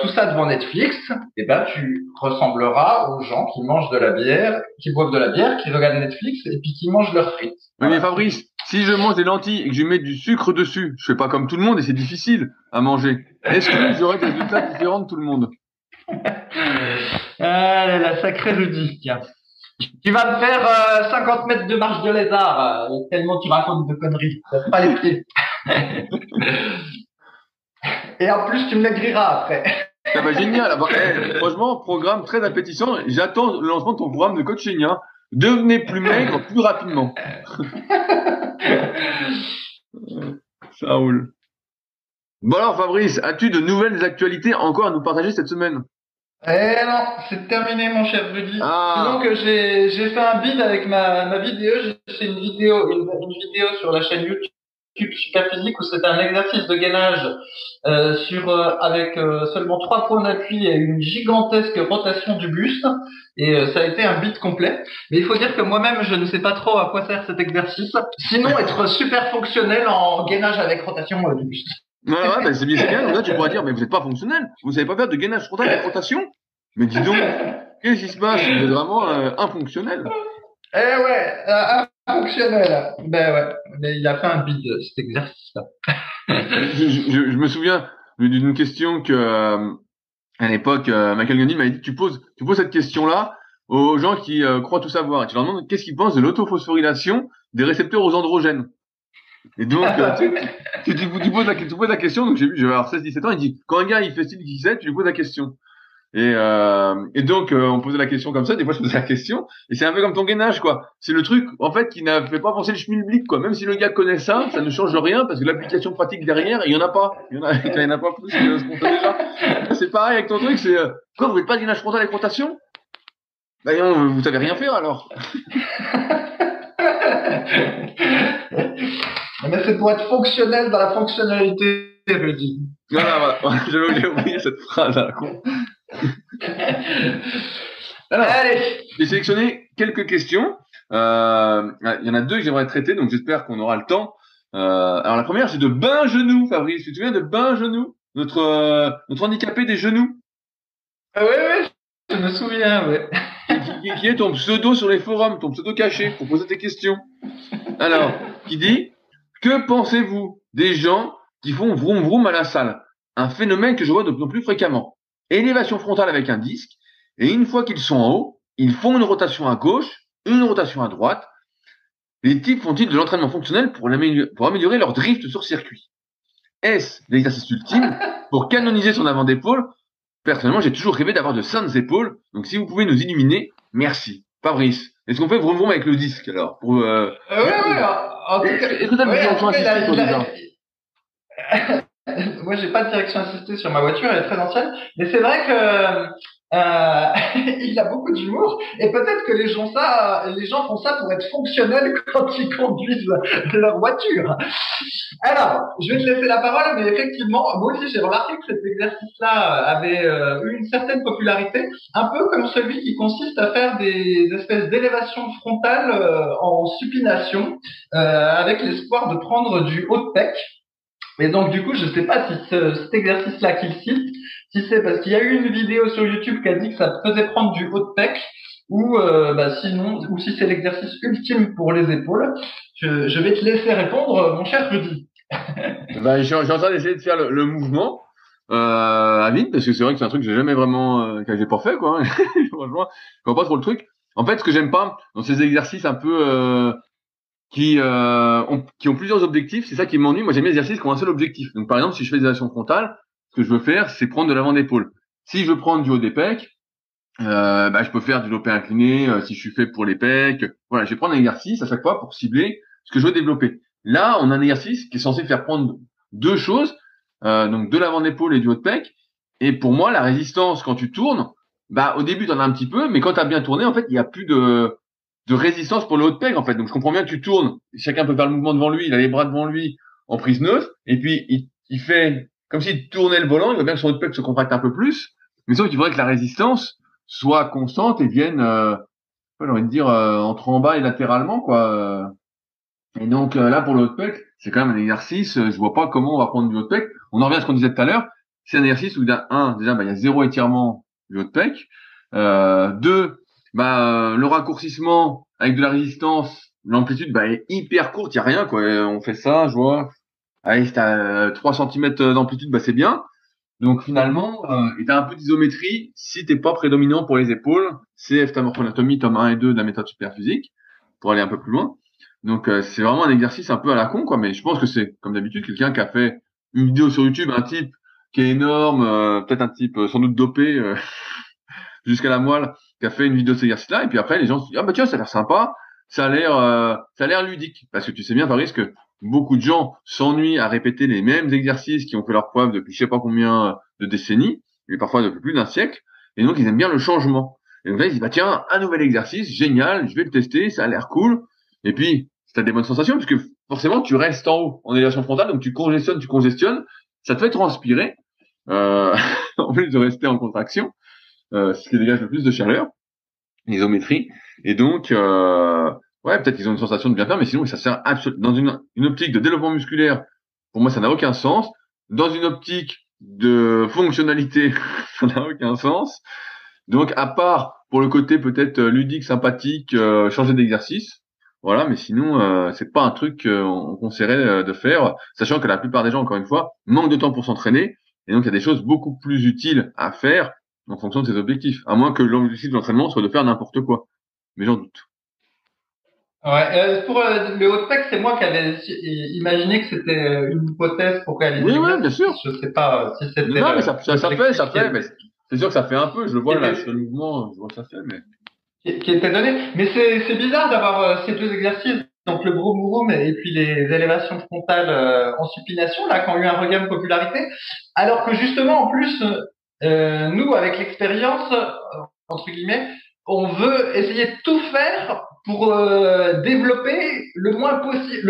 tout ça devant Netflix, eh ben tu ressembleras aux gens qui mangent de la bière, qui boivent de la bière, qui regardent Netflix et puis qui mangent leurs frites. Oui, mais Fabrice, si je mange des lentilles et que je mets du sucre dessus, je fais pas comme tout le monde et c'est difficile à manger. Est-ce que j'aurai des résultats différents de tout le monde? Ah, la sacrée Rudy. Tu vas me faire 50 mètres de marche de lézard, tellement tu racontes de conneries. Lève pas les pieds. Et en plus, tu me l'aigriras après. Ça va génial. Franchement, programme très appétissant. J'attends le lancement de ton programme de coaching. Hein. Devenez plus maigre plus rapidement. Ça roule. Bon alors Fabrice, as-tu de nouvelles actualités encore à nous partager cette semaine? Eh non, c'est terminé mon cher Rudy. Donc j'ai fait un bid avec ma vidéo. J'ai fait une vidéo sur la chaîne YouTube Superphysique où c'est un exercice de gainage avec seulement 3 points d'appui et une gigantesque rotation du buste. Et ça a été un bid complet. Mais il faut dire que moi-même je ne sais pas trop à quoi sert cet exercice. Sinon être super fonctionnel en gainage avec rotation du buste. Ouais, bah c'est bien. Donc là, tu pourras dire, mais vous n'êtes pas fonctionnel. Vous savez pas faire de gainage frontal avec rotation. Mais dis donc, qu'est-ce qui se passe? Vous êtes vraiment infonctionnel. Eh ouais, infonctionnel. Ben ouais, mais il a fait un bid cet exercice-là. je me souviens d'une question que à l'époque, Michael Gandhi m'avait dit, tu poses cette question-là aux gens qui croient tout savoir. Et tu leur demandes qu'est-ce qu'ils pensent de l'autophosphorylation des récepteurs aux androgènes. Et donc, tu poses la question, donc j'avais avoir 16-17 ans, il dit, quand un gars il fait style qui sait, tu lui poses la question. Et donc, on posait la question comme ça, des fois je posais la question, et c'est un peu comme ton gainage, quoi. C'est le truc, en fait, qui n'a fait pas penser le schmilblick, quoi. Même si le gars connaît ça ne change rien, parce que l'application pratique derrière, il y en a pas. Il y en a pas plus que ce qu'on fait déjà. C'est pareil avec ton truc, c'est, quoi, vous faites pas de gainage frontal avec rotation? Bah non, vous savez rien faire, alors. Mais c'est pour être fonctionnel dans la fonctionnalité, Rudy. Voilà, voilà. J'avais oublié cette phrase à la con. Alors, Allez. j'ai sélectionné quelques questions. Il y en a deux que j'aimerais traiter, donc j'espère qu'on aura le temps. Alors la première, c'est de Bengenou, Fabrice. Tu te souviens de Bengenou, notre handicapé des genoux, Oui, oui, je me souviens, ouais. qui est ton pseudo sur les forums, ton pseudo caché pour poser tes questions. Alors, qui dit, que pensez-vous des gens qui font vroom vroom à la salle? Un phénomène que je vois de plus en plus fréquemment. Élévation frontale avec un disque, et une fois qu'ils sont en haut, ils font une rotation à gauche, une rotation à droite. Les types font-ils de l'entraînement fonctionnel pour améliorer leur drift sur circuit? Est-ce l'exercice ultime pour canoniser son avant d'épaule? Personnellement, j'ai toujours rêvé d'avoir de saintes épaules, donc si vous pouvez nous illuminer, merci. Fabrice, est-ce qu'on fait vroom vroom avec le disque alors pour, Ouais, ouais, en tout cas. Est-ce que t'as une direction assistée toi déjà? Moi, j'ai pas de direction assistée sur ma voiture, elle est très ancienne, mais c'est vrai que il a beaucoup d'humour et peut-être que les gens font ça pour être fonctionnels quand ils conduisent leur voiture. Alors, je vais te laisser la parole, mais effectivement, moi aussi j'ai remarqué que cet exercice-là avait eu une certaine popularité, un peu comme celui qui consiste à faire des espèces d'élévation frontale en supination, avec l'espoir de prendre du haut de pec. Et donc, du coup, je sais pas si cet exercice-là qu'il cite, si c'est parce qu'il y a eu une vidéo sur YouTube qui a dit que ça faisait prendre du haut de pec, ou sinon, ou si c'est l'exercice ultime pour les épaules. Je vais te laisser répondre, mon cher Rudy. Ben, je suis en train d'essayer de faire le mouvement à vide, parce que c'est vrai que c'est un truc que j'ai jamais vraiment, que j'ai pas fait, quoi. Franchement, je comprends pas trop le truc. En fait, ce que j'aime pas dans ces exercices un peu qui ont plusieurs objectifs, c'est ça qui m'ennuie. Moi, j'aime bien les exercices qui ont un seul objectif. Donc, par exemple, si je fais des actions frontales, ce que je veux faire, c'est prendre de l'avant d'épaule. Si je veux prendre du haut des pecs, je peux faire du lopé incliné si je suis fait pour les pecs. Voilà, je vais prendre un exercice à chaque fois pour cibler ce que je veux développer. Là, on a un exercice qui est censé faire prendre deux choses, donc de l'avant d'épaule et du haut de pec. Et pour moi, la résistance quand tu tournes, au début, t'en as un petit peu, mais quand t'as bien tourné, en fait, il y a plus de résistance pour le haut de pec, en fait. Donc, je comprends bien que tu tournes. Chacun peut faire le mouvement devant lui. Il a les bras devant lui en prise neutre. Et puis, il fait comme s'il tournait le volant. Il voit bien que son haut de pec se contracte un peu plus. Mais sauf qu'il faudrait que la résistance soit constante et vienne, j'ai envie de dire, entre en bas et latéralement, quoi. Et donc, là, pour le haut de pec, c'est quand même un exercice. Je vois pas comment on va prendre du haut de pec. On en revient à ce qu'on disait tout à l'heure. C'est un exercice où il y a déjà, il y a zéro étirement du haut de pec. Deux, le raccourcissement avec de la résistance, l'amplitude est hyper courte, il y a rien quoi. On fait ça, je vois. Allez, si t'as 3 cm d'amplitude, c'est bien. Donc finalement, et t'as un peu d'isométrie si t'es pas prédominant pour les épaules. C'est ta morphoanatomie, tome 1 et 2 de la méthode superphysique, pour aller un peu plus loin. Donc c'est vraiment un exercice un peu à la con, quoi. Mais je pense que c'est, comme d'habitude, quelqu'un qui a fait une vidéo sur YouTube, un type qui est énorme, peut-être un type sans doute dopé jusqu'à la moelle, qui a fait une vidéo de cet exercice-là. Et puis après, les gens se disent, tiens, ça a l'air sympa, ça a l'air ludique. Parce que tu sais bien, Fabrice, que beaucoup de gens s'ennuient à répéter les mêmes exercices qui ont fait leur preuve depuis je sais pas combien de décennies, et parfois depuis plus d'un siècle. Et donc, ils aiment bien le changement. Et donc là, ils disent, tiens, un nouvel exercice, génial, je vais le tester, ça a l'air cool. Et puis, t'as des bonnes sensations, parce que forcément, tu restes en haut, en élévation frontale, donc tu congestionnes, ça te fait transpirer, en plus de rester en contraction, ce qui dégage le plus de chaleur, l'isométrie. Et donc, peut-être qu'ils ont une sensation de bien faire, mais sinon, ça sert absolument, dans une optique de développement musculaire, pour moi, ça n'a aucun sens. Dans une optique de fonctionnalité, ça n'a aucun sens. Donc, à part pour le côté peut-être ludique, sympathique, changer d'exercice, voilà, mais sinon, c'est pas un truc qu'on conseillerait de faire, sachant que la plupart des gens, encore une fois, manquent de temps pour s'entraîner, et donc il y a des choses beaucoup plus utiles à faire en fonction de ses objectifs, à moins que l'objectif de l'entraînement soit de faire n'importe quoi. Mais j'en doute. Ouais, pour le haut de pec, c'est moi qui avais imaginé que c'était une hypothèse pour réaliser Oui, bien sûr. Je sais pas si c'était. Non, mais ça fait, mais c'est sûr que ça fait un peu, je le vois là, sur le mouvement, je vois que ça fait, mais. Qui était donné. Mais c'est bizarre d'avoir ces deux exercices, donc le vroom vroom et puis les élévations frontales en supination, là, qui ont eu un regain de popularité, alors que justement, en plus, nous, avec l'expérience, entre guillemets, on veut essayer de tout faire pour développer le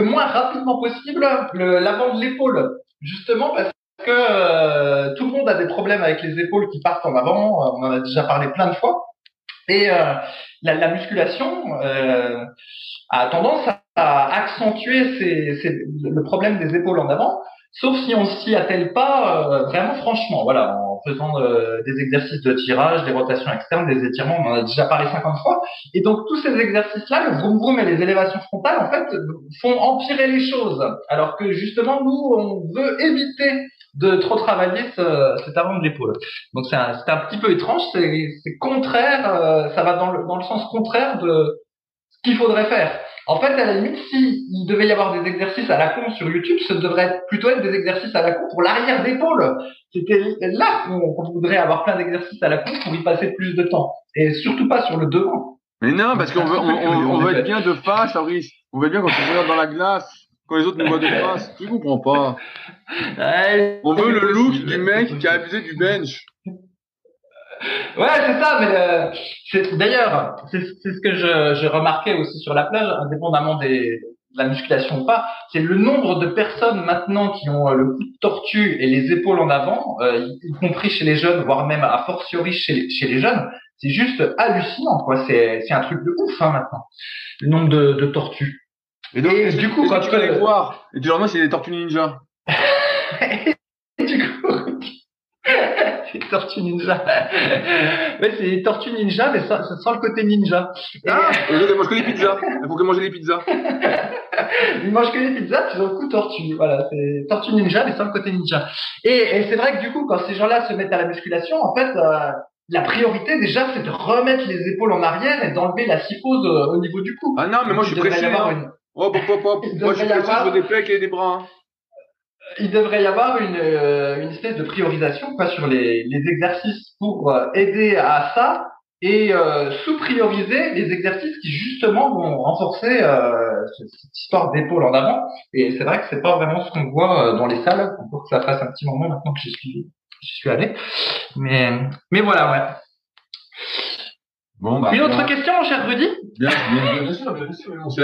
moins rapidement possible l'avant de l'épaule, justement parce que tout le monde a des problèmes avec les épaules qui partent en avant. On en a déjà parlé plein de fois. Et la musculation a tendance à accentuer le problème des épaules en avant, sauf si on s'y attelle pas vraiment franchement. Voilà, en faisant des exercices de tirage, des rotations externes, des étirements, on en a déjà parlé 50 fois. Et donc tous ces exercices-là, le vroom vroom et les élévations frontales, en fait, font empirer les choses. Alors que justement, nous, on veut éviter de trop travailler cet avant de l'épaule. Donc c'est un petit peu étrange, c'est contraire, ça va dans le sens contraire de ce qu'il faudrait faire. En fait, à la limite, s'il devait y avoir des exercices à la con sur YouTube, ce devrait plutôt être des exercices à la con pour l'arrière d'épaule. C'était là qu'on voudrait avoir plein d'exercices à la con pour y passer plus de temps. Et surtout pas sur le devant. Mais non, parce qu'on veut être bien de face, Fabrice. On veut être bien quand on regarde dans la glace, quand les autres nous voient de face. Tu comprends pas. On veut le look du mec qui a abusé du bench. Ouais, c'est ça, mais d'ailleurs, c'est ce que je remarquais aussi sur la plage, indépendamment de la musculation ou pas, c'est le nombre de personnes maintenant qui ont le cou de tortue et les épaules en avant, y compris chez les jeunes, voire même a fortiori chez les jeunes, c'est juste hallucinant, quoi. C'est un truc de ouf, hein, maintenant. Le nombre de tortues. Et donc, du coup, quand tu vas les voir, et tu leur demandes si c'est des tortues ninja. Et du coup, c'est Tortue Ninja. Ouais, c'est Tortue Ninja, mais sans le côté ninja. Ah, ils mangent que des pizzas. Il faut que manger des pizzas. Ils mangent que des pizzas, puis dans le coup tortue. Voilà, c'est Tortue Ninja, mais sans le côté ninja. Et c'est vrai que du coup, quand ces gens-là se mettent à la musculation, en fait, la priorité déjà, c'est de remettre les épaules en arrière et d'enlever la cyphose au niveau du cou. Ah non, mais moi je suis pressé. Hop. Moi je suis pressé, je veux des pecs et des bras. Il devrait y avoir une espèce de priorisation quoi sur les exercices pour aider à ça et sous-prioriser les exercices qui justement vont renforcer cette histoire d'épaule en avant. Et c'est vrai que c'est pas vraiment ce qu'on voit dans les salles, pour que ça fasse un petit moment maintenant que j'y suis allé. Mais voilà, ouais. Bon, une autre question, mon cher Rudy? Bien sûr.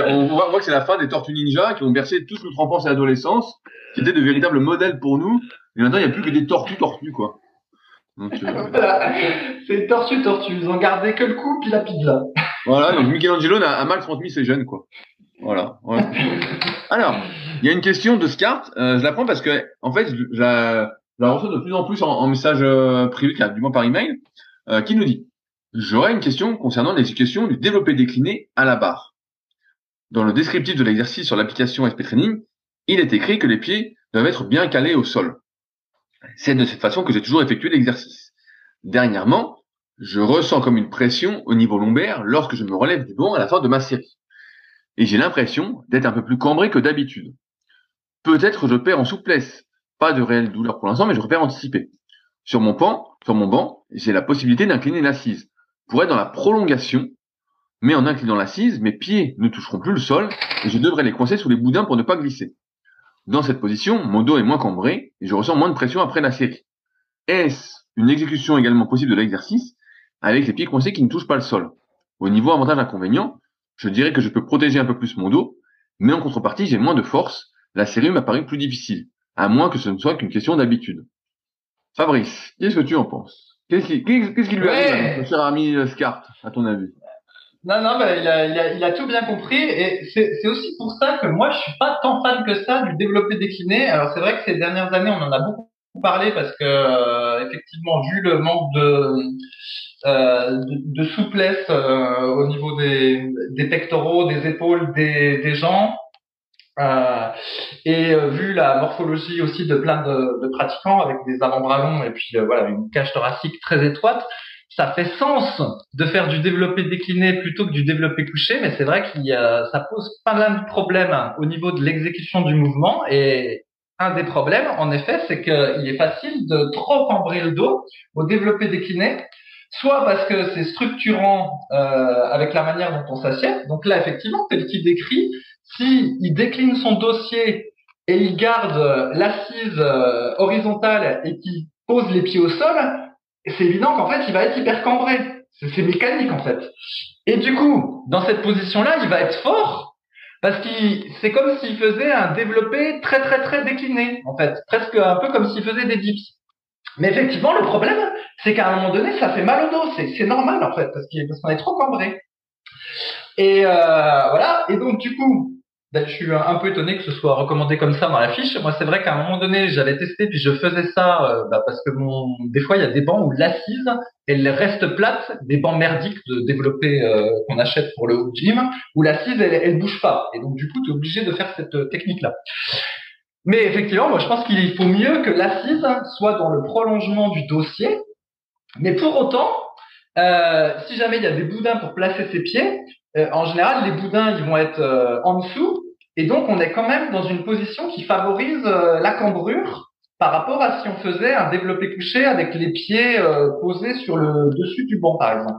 On voit que c'est la fin des Tortues Ninja qui ont bercé toute notre enfance et adolescence, qui étaient de véritables modèles pour nous. Et maintenant, il n'y a plus que des tortues, quoi. Donc, voilà. C'est tortue. Ils ont gardé que le coup puis la pizza. Voilà, donc Michelangelo a mal transmis ses gènes, quoi. Voilà. Alors, il y a une question de Scart. Je la prends parce que, en fait, je la reçois de plus en plus en message privé, du moins par email, qui nous dit: j'aurais une question concernant l'exécution du développé décliné à la barre. Dans le descriptif de l'exercice sur l'application SP Training, il est écrit que les pieds doivent être bien calés au sol. C'est de cette façon que j'ai toujours effectué l'exercice. Dernièrement, je ressens comme une pression au niveau lombaire lorsque je me relève du banc à la fin de ma série. Et j'ai l'impression d'être un peu plus cambré que d'habitude. Peut-être je perds en souplesse. Pas de réelle douleur pour l'instant, mais je repère anticipé. Sur mon banc, j'ai la possibilité d'incliner l'assise pour être dans la prolongation, mais en inclinant l'assise, mes pieds ne toucheront plus le sol et je devrais les coincer sous les boudins pour ne pas glisser. Dans cette position, mon dos est moins cambré et je ressens moins de pression après la série. Est-ce une exécution également possible de l'exercice avec les pieds coincés qui ne touchent pas le sol? Au niveau avantage-inconvénient, je dirais que je peux protéger un peu plus mon dos, mais en contrepartie, j'ai moins de force. La série m'a paru plus difficile, à moins que ce ne soit qu'une question d'habitude. Fabrice, qu'est-ce que tu en penses? Qu'est-ce qui lui arrive, mon cher ami Scart, à ton avis? Non, bah, il a tout bien compris, et c'est aussi pour ça que moi je suis pas tant fan que ça du développé décliné. Alors c'est vrai que ces dernières années on en a beaucoup parlé parce que effectivement vu le manque de souplesse au niveau des pectoraux, des épaules, des jambes. Et vu la morphologie aussi de plein de pratiquants avec des avant-bras longs et puis voilà une cage thoracique très étroite, ça fait sens de faire du développé décliné plutôt que du développé couché, mais c'est vrai ça pose pas mal de problèmes au niveau de l'exécution du mouvement. Et un des problèmes, en effet, c'est qu'il est facile de trop cambrer le dos au développé décliné, soit parce que c'est structurant avec la manière dont on s'assied. Donc là, effectivement, tel qu'il décrit, si il décline son dossier et il garde l'assise horizontale et qu'il pose les pieds au sol, c'est évident qu'en fait, il va être hyper cambré. C'est mécanique en fait. Et du coup, dans cette position-là, il va être fort parce qu'il c'est comme s'il faisait un développé très très très décliné en fait, presque un peu comme s'il faisait des dips. Mais effectivement, le problème, c'est qu'à un moment donné, ça fait mal au dos. C'est normal en fait parce qu'on est trop cambré. Et voilà. Et donc du coup, ben, je suis un peu étonné que ce soit recommandé comme ça dans la fiche. Moi, c'est vrai qu'à un moment donné, j'avais testé puis je faisais ça parce que des fois, il y a des bancs où l'assise elle reste plate, des bancs merdiques de développer qu'on achète pour le gym, où l'assise elle bouge pas. Et donc du coup, tu es obligé de faire cette technique-là. Mais effectivement, moi, je pense qu'il faut mieux que l'assise soit dans le prolongement du dossier. Mais pour autant, si jamais il y a des boudins pour placer ses pieds, en général, les boudins, ils vont être en dessous. Et donc, on est quand même dans une position qui favorise la cambrure par rapport à si on faisait un développé couché avec les pieds posés sur le dessus du banc, par exemple.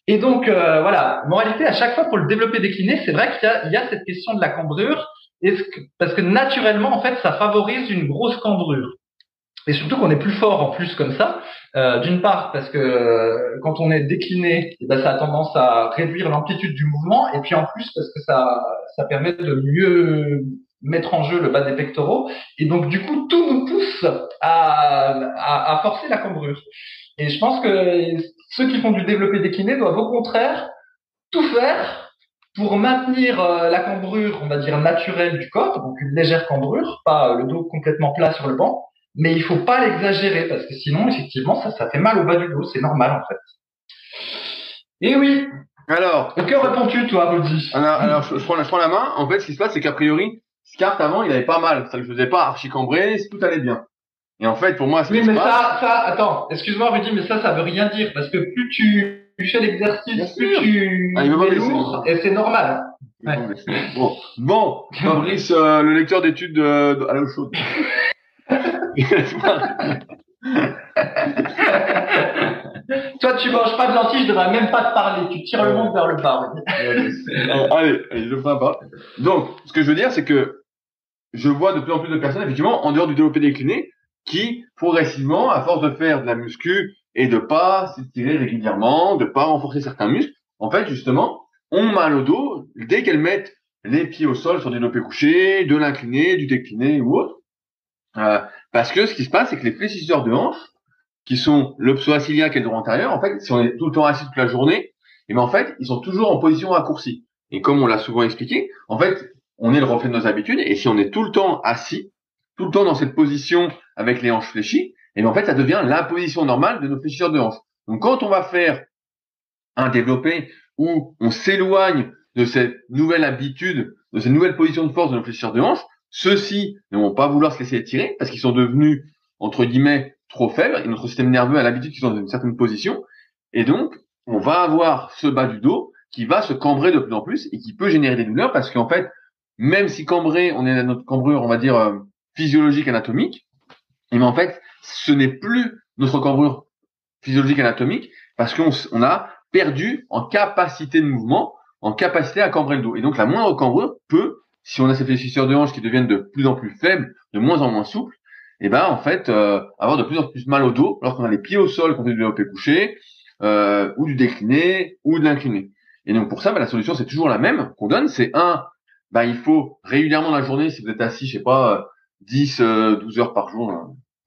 Et donc, voilà, moralité, à chaque fois pour le développé décliné, c'est vrai qu'il y a cette question de la cambrure, parce que naturellement, en fait, ça favorise une grosse cambrure. Et surtout qu'on est plus fort en plus comme ça. D'une part parce que quand on est décliné, eh ben, ça a tendance à réduire l'amplitude du mouvement, et puis en plus parce que ça permet de mieux mettre en jeu le bas des pectoraux, et donc du coup tout nous pousse à forcer la cambrure. Et je pense que ceux qui font du développé décliné doivent au contraire tout faire pour maintenir la cambrure, on va dire naturelle du corps, donc une légère cambrure, pas le dos complètement plat sur le banc. Mais il faut pas l'exagérer parce que sinon, effectivement, ça fait mal au bas du dos. C'est normal, en fait. Et oui. Alors. Que réponds-tu, toi, Rudy? Alors, je prends la main. En fait, ce qui se passe, c'est qu'a priori, Scart avant, il avait pas mal. Ça ne faisait pas archi cambré, tout allait bien. Et en fait, pour moi, oui, mais attends, excuse-moi, Rudy, mais ça veut rien dire parce que plus tu fais l'exercice, plus tu es lourd, et c'est normal. Ouais. Bon, Fabrice, le lecteur d'études à l'eau chaude. Toi, tu manges pas de lentilles, je devrais même pas te parler. Tu tires le monde vers le bas. Allez, je ne pas. Donc, ce que je veux dire, c'est que je vois de plus en plus de personnes, effectivement, en dehors du développé décliné, qui, progressivement, à force de faire de la muscu et de pas s'étirer régulièrement, de pas renforcer certains muscles, en fait, justement, ont mal au dos dès qu'elles mettent les pieds au sol sur du développé couché, de l'incliné, du décliné ou autre. Parce que ce qui se passe, c'est que les fléchisseurs de hanches, qui sont le psoas-iliaque et le droit antérieur, en fait, si on est tout le temps assis toute la journée, et ben en fait, ils sont toujours en position raccourcie. Et comme on l'a souvent expliqué, en fait, on est le reflet de nos habitudes, et si on est tout le temps assis, tout le temps dans cette position avec les hanches fléchies, et ben en fait, ça devient la position normale de nos fléchisseurs de hanches. Donc quand on va faire un développé où on s'éloigne de cette nouvelle habitude, de cette nouvelle position de force de nos fléchisseurs de hanches, ceux-ci ne vont pas vouloir se laisser étirer parce qu'ils sont devenus, entre guillemets, trop faibles et notre système nerveux a l'habitude qu'ils sont dans une certaine position. Et donc, on va avoir ce bas du dos qui va se cambrer de plus en plus et qui peut générer des douleurs parce qu'en fait, même si cambré, on est à notre cambrure, on va dire, physiologique, anatomique, et mais en fait, ce n'est plus notre cambrure physiologique, anatomique parce qu'on a perdu en capacité de mouvement, en capacité à cambrer le dos. Et donc, la moindre cambrure peut, si on a ces fléchisseurs de hanches qui deviennent de plus en plus faibles, de moins en moins souples, et ben en fait avoir de plus en plus mal au dos lorsqu'on a les pieds au sol, qu'on fait du développé couché, ou du décliné, ou de l'incliné. Et donc pour ça, la solution c'est toujours la même qu'on donne, c'est il faut régulièrement dans la journée, si vous êtes assis, je sais pas, 10, 12 heures par jour,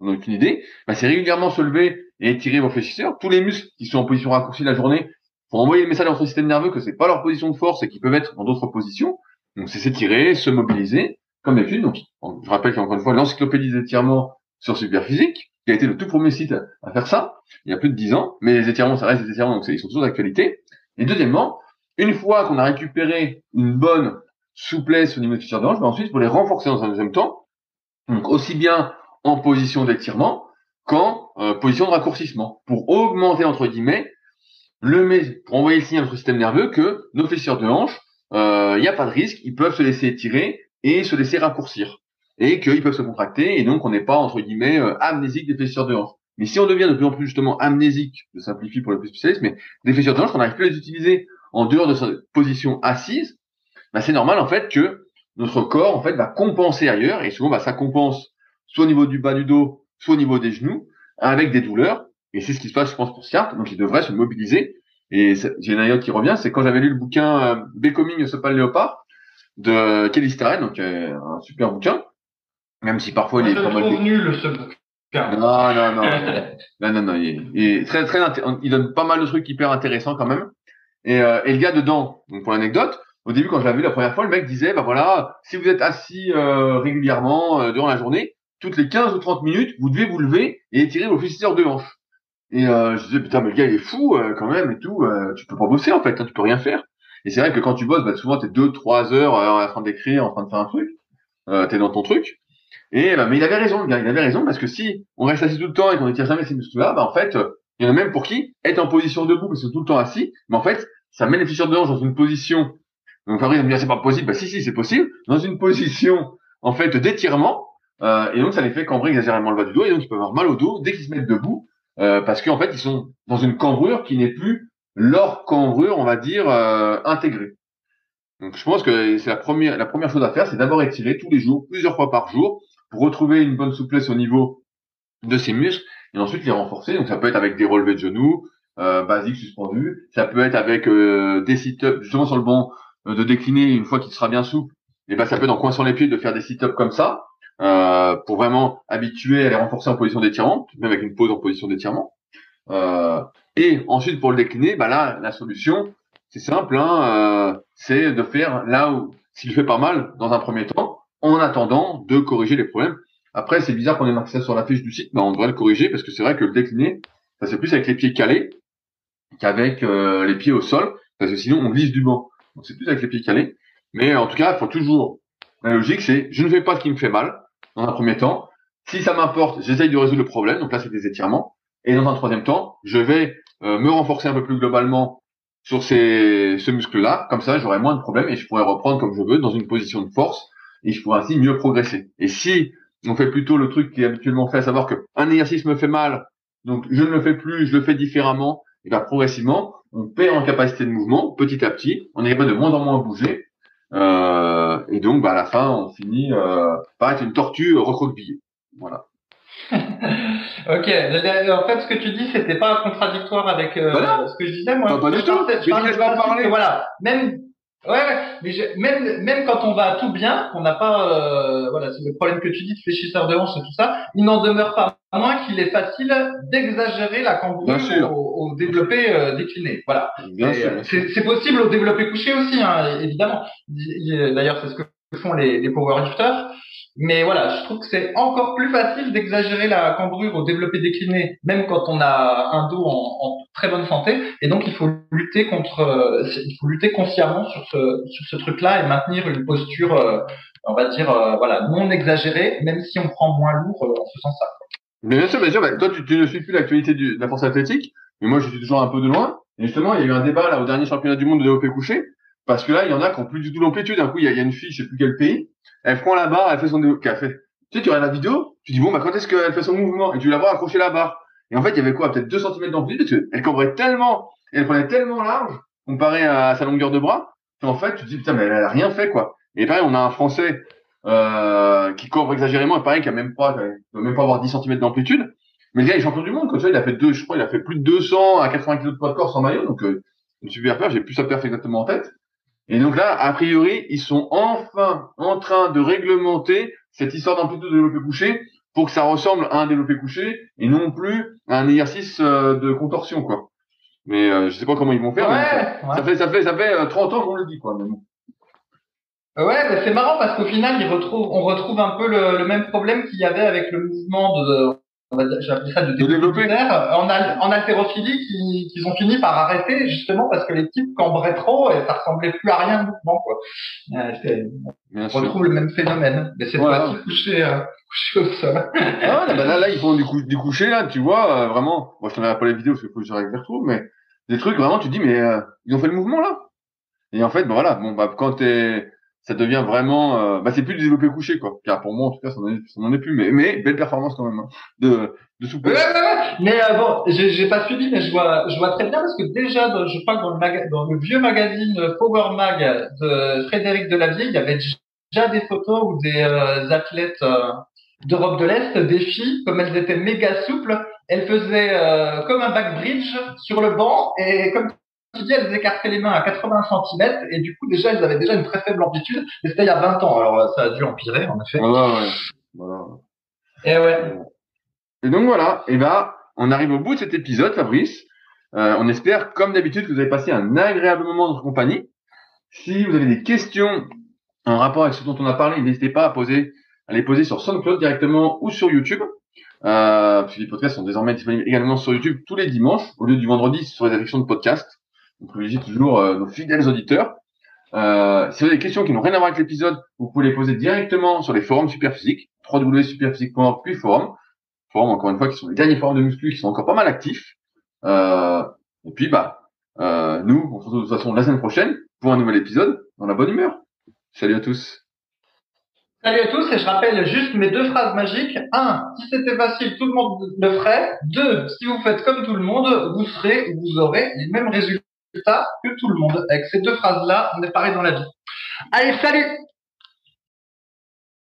on n'a aucune idée, c'est régulièrement se lever et étirer vos fléchisseurs. Tous les muscles qui sont en position raccourcie la journée, faut envoyer le message à notre système nerveux que c'est pas leur position de force et qu'ils peuvent être dans d'autres positions. Donc c'est s'étirer, se mobiliser, comme d'habitude. Donc je rappelle qu'encore une fois, l'encyclopédie des étirements sur Superphysique, qui a été le tout premier site à faire ça, il y a plus de 10 ans, mais les étirements, ça reste des étirements, donc ils sont toujours d'actualité. Et deuxièmement, une fois qu'on a récupéré une bonne souplesse au niveau des fléchisseurs de hanche, ensuite, pour les renforcer dans un deuxième temps, donc aussi bien en position d'étirement qu'en position de raccourcissement, pour augmenter, entre guillemets, pour envoyer le signe à notre système nerveux que nos fléchisseurs de hanche, il n'y a pas de risque, ils peuvent se laisser étirer et se laisser raccourcir. Et qu'ils peuvent se contracter, et donc on n'est pas, entre guillemets, amnésique des fléchisseurs de hanche. Mais si on devient de plus en plus, justement, amnésique, je simplifie pour les plus spécialistes, mais des fléchisseurs de hanche, qu'on n'arrive plus à les utiliser en dehors de sa position assise, c'est normal, en fait, que notre corps, en fait, va compenser ailleurs, et souvent, ça compense soit au niveau du bas du dos, soit au niveau des genoux, avec des douleurs, Et c'est ce qui se passe, je pense, pour Siart. Donc, il devrait se mobiliser. Et j'ai une anecdote qui revient, c'est quand j'avais lu le bouquin Becoming Sopal Léopard de Kelly Starrett, donc un super bouquin, même si parfois Moi, il je est le pas mal. trouve nul, ce bouquin. Non, non, non, non, il est très, très, il donne pas mal de trucs hyper intéressants quand même. Et le gars dedans, donc pour l'anecdote, au début quand je l'avais vu la première fois, le mec disait, bah voilà, si vous êtes assis régulièrement durant la journée, toutes les 15 ou 30 minutes, vous devez vous lever et étirer vos fléchisseurs de hanche. Et je disais, putain, mais le gars il est fou quand même et tout, tu peux pas bosser en fait, hein, tu peux rien faire. Et c'est vrai que quand tu bosses, bah souvent t'es 2-3 heures en train d'écrire, en train de faire un truc, t'es dans ton truc. Et mais il avait raison, le gars, il avait raison parce que si on reste assis tout le temps et qu'on étire jamais ces muscles-là, bah en fait, il y en a même pour qui être en position debout parce que tout le temps assis, mais en fait, ça met les fléchisseurs de hanche dans une position. Donc Fabrice va me dire c'est pas possible, bah si c'est possible, dans une position en fait d'étirement, et donc ça les fait cambrer exagérément le bas du dos et donc ils peuvent avoir mal au dos dès qu'ils se mettent debout parce qu'en fait ils sont dans une cambrure qui n'est plus leur cambrure, on va dire intégrée. Donc je pense que c'est la première chose à faire, c'est d'abord étirer tous les jours, plusieurs fois par jour, pour retrouver une bonne souplesse au niveau de ses muscles et ensuite les renforcer. Donc ça peut être avec des relevés de genoux basiques suspendus, ça peut être avec des sit-ups justement sur le banc de décliner une fois qu'il sera bien souple. Et ben ça peut être en coinçant les pieds de faire des sit-ups comme ça pour vraiment habituer à les renforcer en position d'étirement, même avec une pause en position d'étirement. Et ensuite pour le décliner, bah là la solution c'est simple, hein, c'est de faire là où s'il fait pas mal dans un premier temps, en attendant de corriger les problèmes. Après c'est bizarre qu'on ait marqué ça sur la fiche du site, mais on devrait le corriger parce que c'est vrai que le décliner, ça c'est plus avec les pieds calés qu'avec les pieds au sol, parce que sinon on glisse du banc. Donc c'est plus avec les pieds calés. Mais en tout cas, il faut toujours la logique, c'est je ne fais pas ce qui me fait mal dans un premier temps. Si ça m'importe, j'essaye de résoudre le problème. Donc là c'est des étirements. Et dans un troisième temps, je vais me renforcer un peu plus globalement sur ce muscle-là. Comme ça, j'aurai moins de problèmes et je pourrai reprendre comme je veux dans une position de force et je pourrai ainsi mieux progresser. Et si on fait plutôt le truc qui est habituellement fait, à savoir que un exercice me fait mal, donc je ne le fais plus, je le fais différemment, et bien progressivement, on perd en capacité de mouvement petit à petit, on est capable de moins en moins bouger, et donc bah, à la fin, on finit par être une tortue recroquevillée. Voilà. Ok. En fait, ce que tu dis, c'était pas contradictoire avec ce que je disais, moi. Pas du tout. Je parle que, voilà, même, mais même quand on va tout bien, qu'on n'a pas, voilà, c'est le problème que tu dis de fléchisseur de hanche et tout ça, il n'en demeure pas moins qu'il est facile d'exagérer la cambrure au développé décliné. Voilà. C'est possible au développé couché aussi, hein, évidemment. D'ailleurs, c'est ce que font les powerlifters. Mais voilà, je trouve que c'est encore plus facile d'exagérer la cambrure au développé décliné, même quand on a un dos en très bonne santé. Et donc, il faut lutter consciemment sur ce truc-là et maintenir une posture, on va dire, voilà, non exagérée, même si on prend moins lourd en faisant ça. Mais bien sûr, bah, toi, tu ne suis plus l'actualité de la force athlétique, mais moi, je suis toujours un peu de loin. Et justement, il y a eu un débat là au dernier championnat du monde de développé couché, parce que là, il y en a qui ont plus du tout d'amplitude. Un coup, il y a une fille, je sais plus quel pays, elle prend la barre, elle fait son développé. Tu sais, tu regardes la vidéo, tu dis bon, bah quand est-ce qu'elle fait son mouvement, et tu la vois accrocher la barre. Et en fait, il y avait quoi, peut-être 2 cm d'amplitude, parce qu'elle cambrait tellement, elle prenait tellement large, comparé à sa longueur de bras, qu'en fait, tu te dis putain, mais elle a rien fait quoi. Et pareil, on a un Français qui cambre exagérément, et pareil, qui doit même pas avoir 10 cm d'amplitude. Mais le gars, il est champion du monde, comme ça, il a fait je crois, il a fait plus de 200 à 80 kg de poids de corps sans maillot, donc une super perf, j'ai plus sa perf exactement en tête. Et donc là, a priori, ils sont enfin en train de réglementer cette histoire d'amplitude de développé couché pour que ça ressemble à un développé couché et non plus à un exercice de contorsion, quoi. Mais je sais pas comment ils vont faire. Ça fait 30 ans qu'on le dit, quoi. Mais bon. Ouais, mais c'est marrant parce qu'au final, on retrouve un peu le même problème qu'il y avait avec le mouvement j'appelle ça de développer en haltérophilie qu'ils ont fini par arrêter justement parce que les types cambraient trop et ça ressemblait plus à rien de mouvement, quoi. On retrouve le même phénomène, mais c'est pas couché au sol. Ah ouais, là ils font des couchés là, tu vois, vraiment. Moi je t'en avais pas les vidéos parce qu'il faut que je les retrouve, mais des trucs vraiment tu te dis mais ils ont fait le mouvement là. Et en fait voilà, quand ça devient vraiment c'est plus du développé couché quoi. Car pour moi en tout cas ça n'en est plus, mais belle performance quand même hein, de souplesse. Ouais. Mais bon, j'ai pas suivi, mais je vois très bien parce que déjà je crois que dans le vieux magazine Power Mag de Frédéric Delavier, il y avait déjà des photos où des athlètes d'Europe de l'Est, des filles, comme elles étaient méga souples, elles faisaient comme un back bridge sur le banc et comme tu dis, elles écartaient les mains à 80 cm et du coup déjà elles avaient déjà une très faible amplitude. Et c'était il y a 20 ans, alors ça a dû empirer en effet. Voilà. Et ouais. Et donc voilà, et on arrive au bout de cet épisode, Fabrice. On espère, comme d'habitude, que vous avez passé un agréable moment dans notre compagnie. Si vous avez des questions en rapport avec ce dont on a parlé, n'hésitez pas à les poser sur SoundCloud directement ou sur YouTube. Parce que les podcasts sont désormais disponibles également sur YouTube tous les dimanches, au lieu du vendredi sur les affections de podcast. On privilégie toujours nos fidèles auditeurs. Si vous avez des questions qui n'ont rien à voir avec l'épisode, vous pouvez les poser directement sur les forums Superphysique, www.superphysique.org puis forum, encore une fois, qui sont les derniers forums de muscu qui sont encore pas mal actifs. Et puis, nous, on se retrouve de toute façon la semaine prochaine pour un nouvel épisode dans la bonne humeur. Salut à tous. Salut à tous, et je rappelle juste mes 2 phrases magiques. 1, si c'était facile, tout le monde le ferait. 2, si vous faites comme tout le monde, vous aurez les mêmes résultats que tout le monde. Avec ces 2 phrases-là, on est pareil dans la vie. Allez, salut!